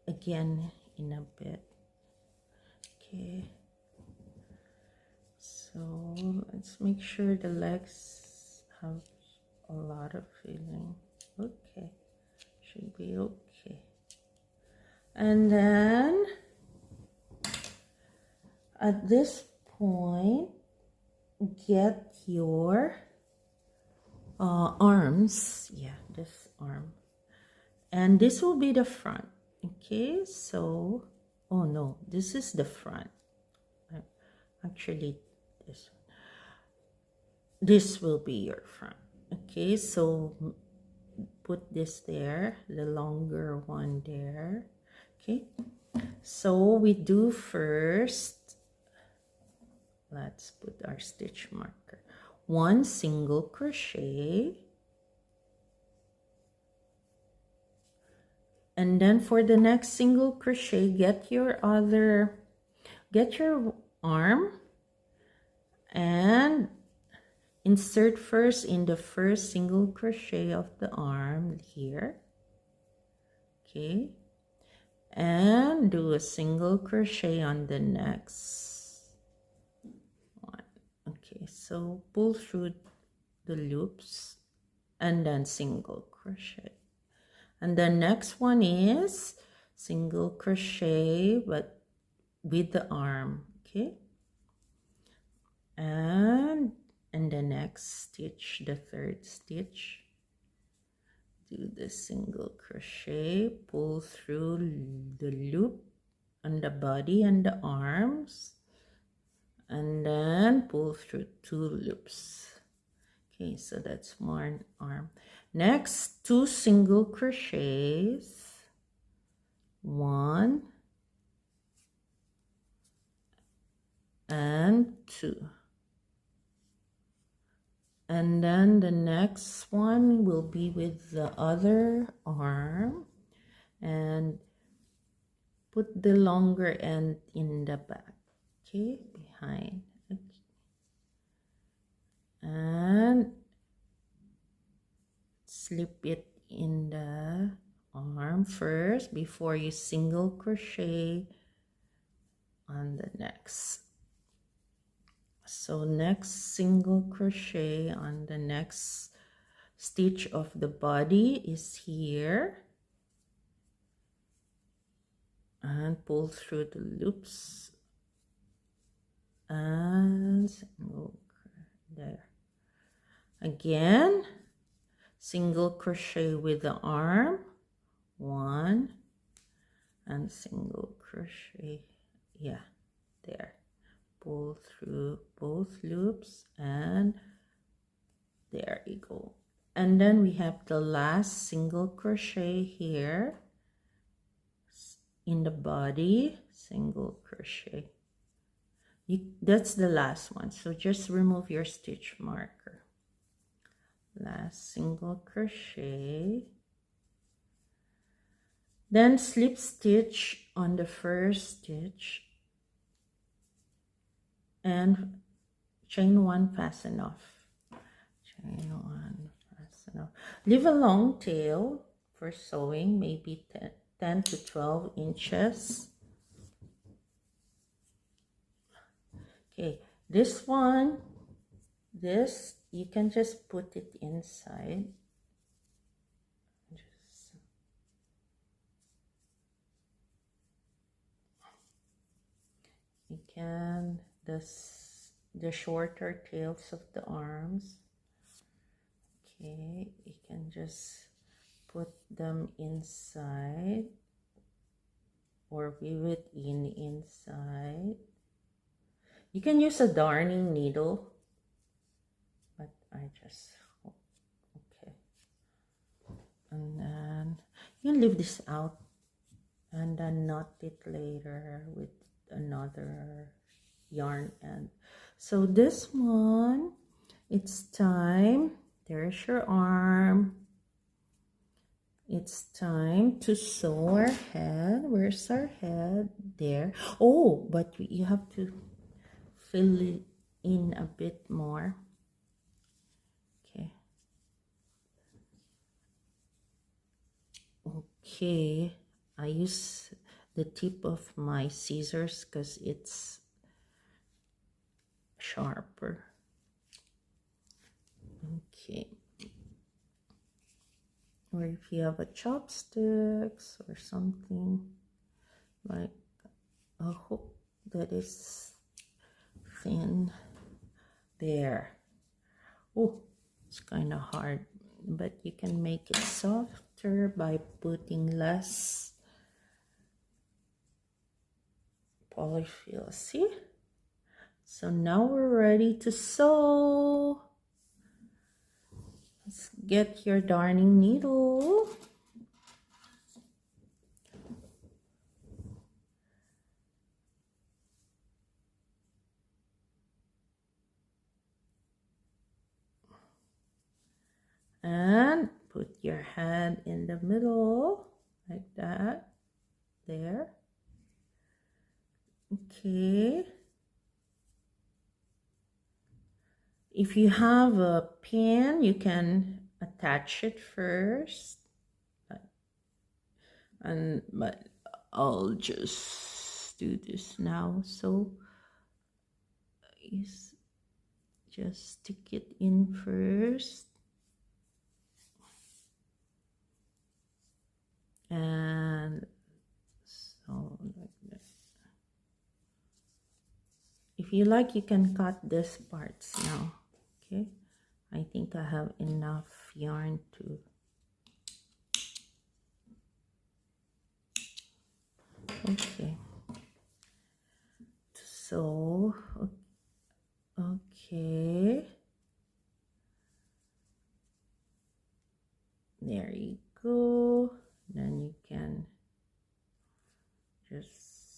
again in a bit. Okay. So let's make sure the legs have a lot of filling. Okay. Should be okay. And then at this point, get your arms. Yeah, this arm. And this will be the front. Okay, so, oh no, this is the front. Actually, this will be your front. Okay, so put this there, the longer one there. Okay, so we do first, let's put our stitch marker. 1 single crochet, and then for the next single crochet, get your arm and insert first in the first single crochet of the arm here. Okay, and do a single crochet on the next one. Okay, so pull through the loops and then single crochet, and the next one is single crochet but with the arm. Okay, and the next stitch, the third stitch, do the single crochet, pull through the loop on the body and the arms, and then pull through 2 loops. Okay, so that's one arm. Next, 2 single crochets, 1 and 2. And then the next one will be with the other arm, and put the longer end in the back, okay, behind. Okay. And slip it in the arm first before you single crochet on the next. So next single crochet on the next stitch of the body is here, and pull through the loops and single there. Again, single crochet with the arm, 1 and single crochet, yeah, there, pull through both loops, and there you go. And then we have the last single crochet here in the body, single crochet. That's the last one, so just remove your stitch marker. Last single crochet, then slip stitch on the first stitch and chain 1, fasten off. Chain 1, fasten off. Leave a long tail for sewing, maybe 10 to 12 inches. Okay, this one, this, you can just put it inside. You can, the shorter tails of the arms. Okay, you can just put them inside or weave it inside. You can use a darning needle, but I just, okay. And then you can leave this out and then knot it later with another yarn end. So this one, it's time, there's your arm. It's time to sew our head. Where's our head? There. Oh, but you have to fill it in a bit more. Okay. Okay, I use the tip of my scissors because it's sharper. Okay. Or if you have a chopsticks or something, like a hook that is thin, there. Oh, it's kind of hard, but you can make it softer by putting less polyfill. See? So now we're ready to sew. Let's get your darning needle. And put your hand in the middle like that. There. Okay. If you have a pin, you can attach it first. But I'll just do this now. So just stick it in first. And so like that. If you like, you can cut these parts now. Okay, I think I have enough yarn to. Okay, so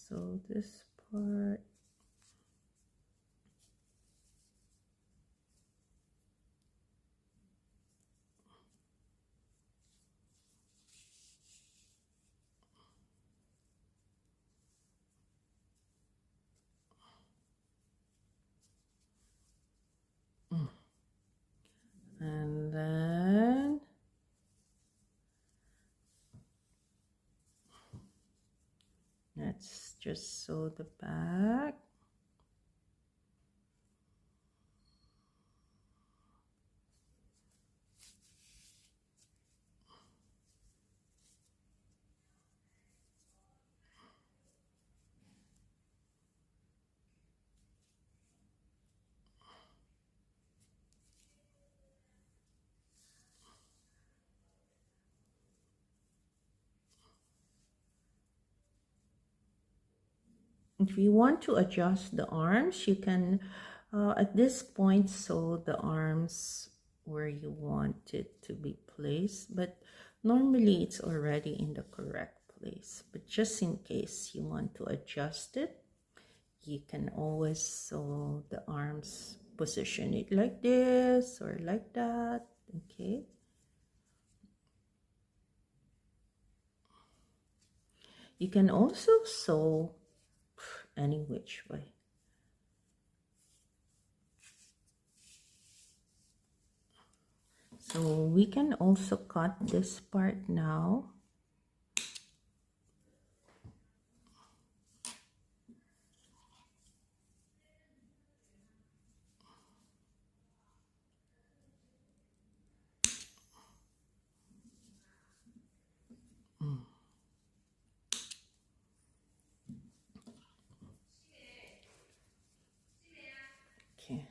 sew this part. And then let's just sew the back. If you want to adjust the arms, you can at this point sew the arms where you want it to be placed, but normally it's already in the correct place. But just in case you want to adjust it, you can always sew the arms, position it like this or like that. Okay, you can also sew any which way. So we can also cut this part now. Okay.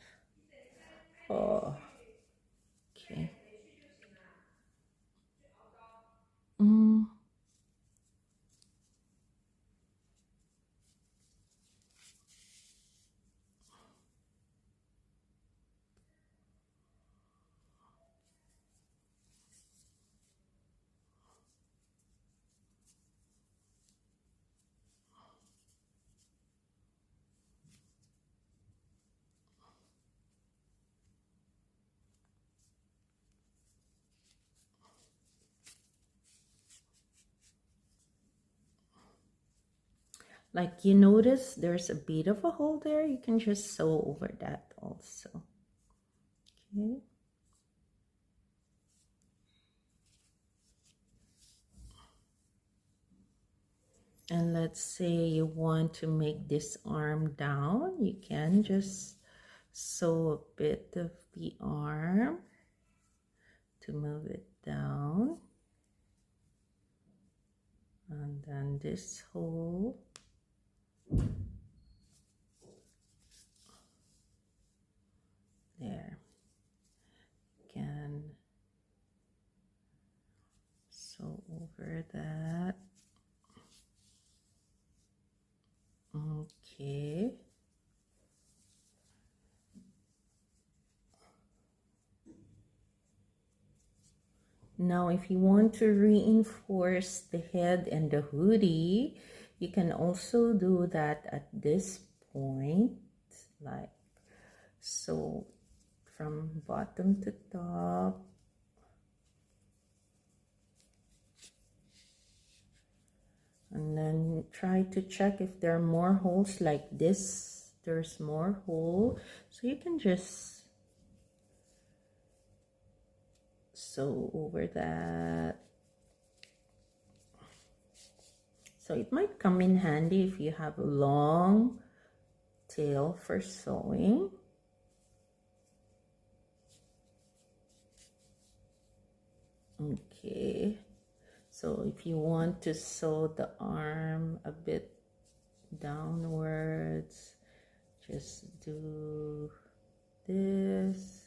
Oh. Okay. Like you notice there's a bit of a hole there, you can just sew over that also. Okay. And let's say you want to make this arm down, you can just sew a bit of the arm to move it down. And then this hole. There. Can sew over that. Okay. Now, if you want to reinforce the head and the hoodie, you can also do that at this point, like so, from bottom to top. And then try to check if there are more holes like this. There's more hole, so you can just sew over that. So it might come in handy if you have a long tail for sewing. Okay, so if you want to sew the arm a bit downwards, just do this.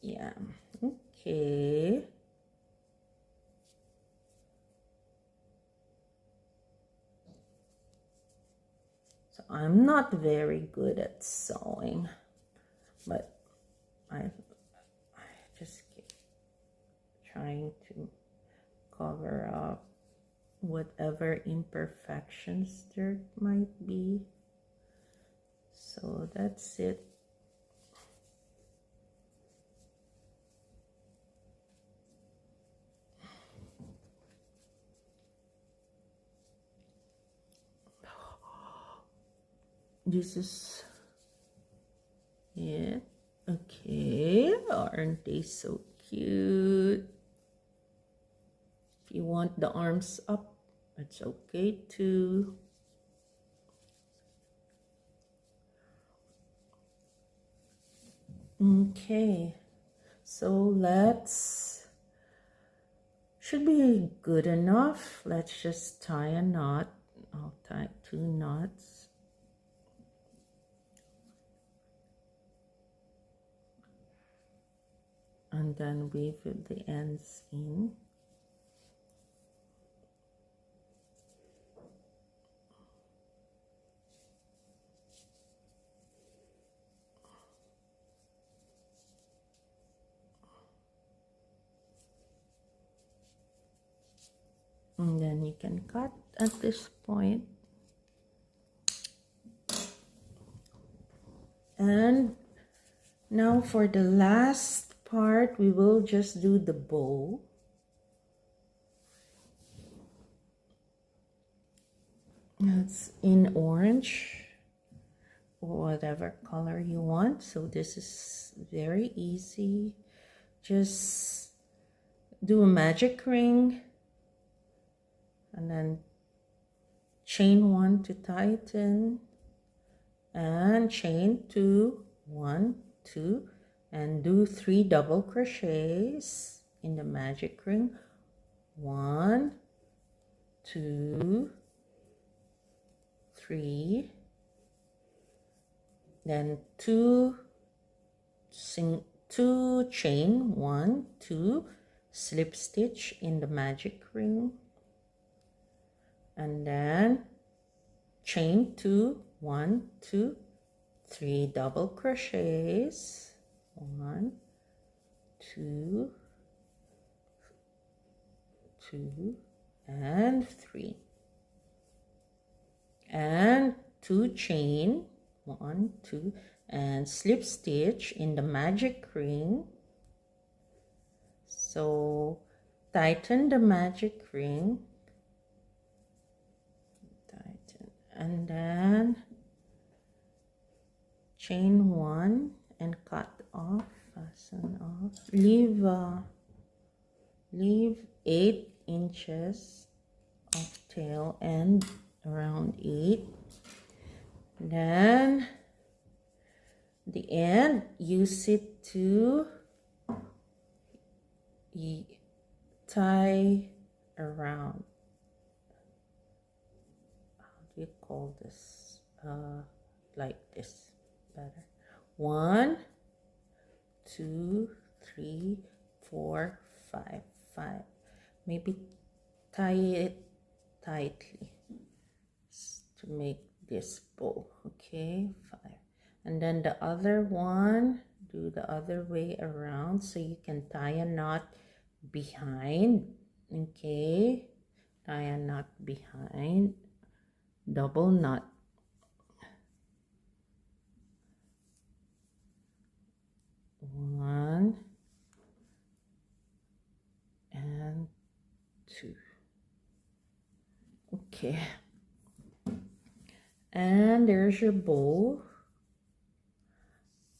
Yeah, okay. So I'm not very good at sewing, but I just keep trying to cover up whatever imperfections there might be. So that's it. This is it. Okay, aren't they so cute? If you want the arms up, it's okay too. Okay, so should be good enough. Let's just tie a knot. I'll tie 2 knots. And then weave the ends in. And then you can cut at this point. And now for the last part, we will just do the bow. It's in orange, or whatever color you want. So this is very easy. Just do a magic ring and then chain 1 to tighten, and chain 2, 1, 2, and do 3 double crochets in the magic ring. 1, 2, 3, then 2 chain 1, 2, slip stitch in the magic ring, and then chain 2, 1, 2, 3 double crochets, 1, 2, 2, and 3, and 2 chain 1, 2, and slip stitch in the magic ring. So tighten the magic ring, tighten, and then chain 1 and cut off, fasten off, leave 8 inches of tail end, around 8. Then the end, use it to tie around. How do you call this? Like this, better. 1, 2, 3, 4, 5, 5. Maybe tie it tightly to make this bow. Okay, 5. And then the other one, do the other way around so you can tie a knot behind. Okay, tie a knot behind, double knot. 1 and 2. Okay, and there's your bow.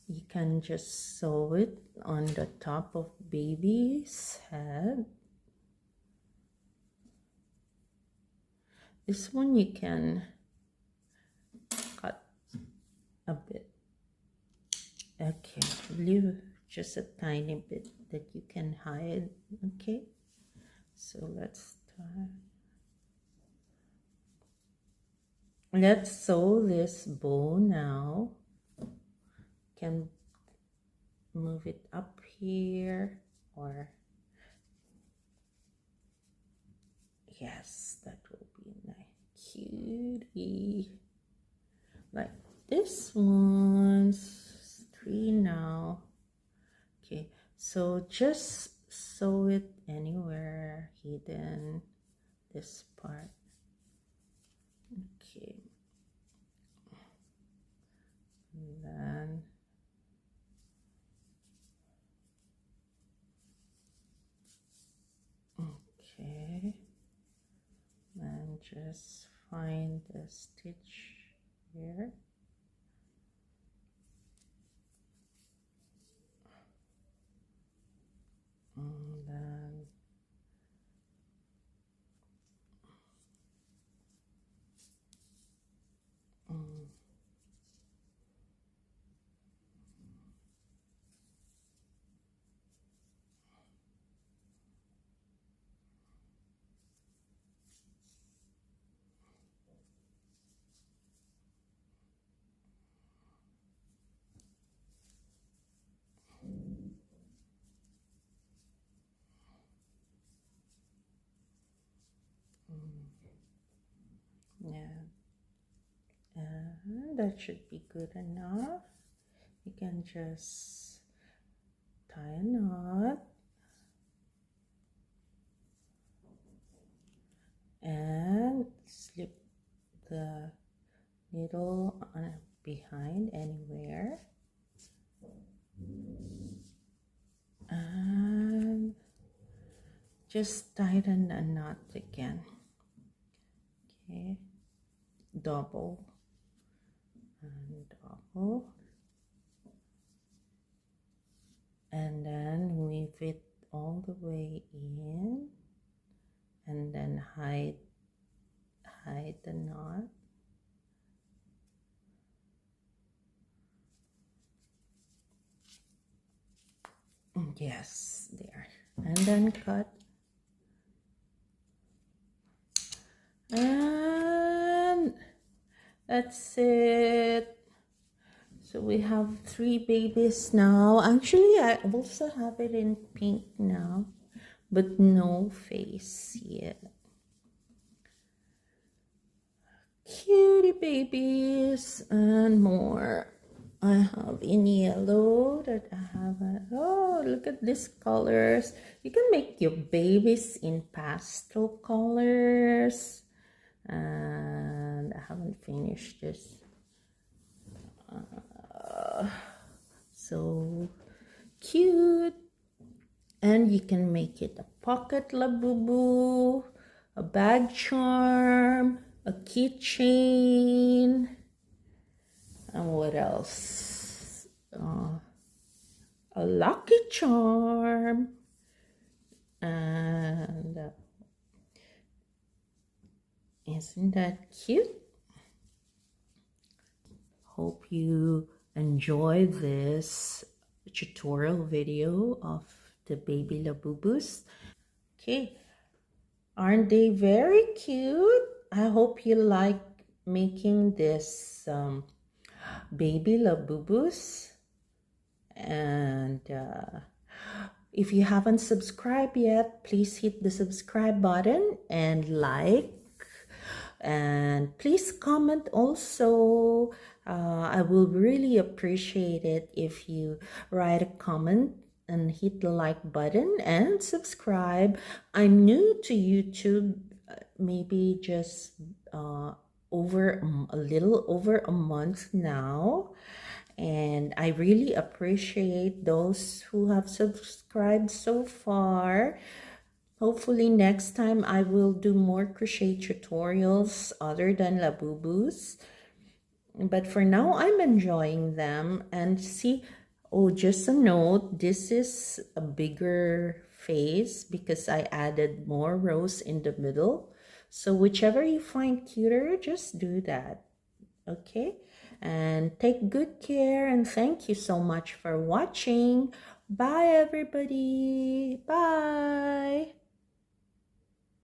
You can just sew it on the top of baby's head. This one you can cut a bit. Okay, leave just a tiny bit that you can hide. Okay, so let's start. Let's sew this bow now. Can move it up here, or yes, that will be nice, cutie. Like this one's 3 now. Okay, so just sew it anywhere hidden, this part. Okay, and then okay, and just find the stitch here. And then yeah, and that should be good enough. You can just tie a knot and slip the needle behind anywhere, and just tighten a knot again. Okay, double and double, and then weave it all the way in, and then hide the knot. Yes, there, and then cut, and that's it. So we have 3 babies now. Actually, I also have it in pink now, but no face yet. Cutie babies and more. I have in yellow that I haven't. Oh, look at these colors. You can make your babies in pastel colors. And I haven't finished this. So cute. And you can make it a pocket labubu, a bag charm, a keychain, and what else? A lucky charm, and isn't that cute? Hope you enjoy this tutorial video of the baby labubus. Okay, aren't they very cute? I hope you like making this baby labubus. And if you haven't subscribed yet, please hit the subscribe button and like, and please comment also. I will really appreciate it if you write a comment and hit the like button and subscribe. I'm new to YouTube, maybe just a little over a month now, and I really appreciate those who have subscribed so far. Hopefully next time I will do more crochet tutorials other than labubus. But for now, I'm enjoying them. And see, oh, just a note, this is a bigger face because I added more rows in the middle. So whichever you find cuter, just do that. Okay? And take good care, and thank you so much for watching. Bye, everybody. Bye.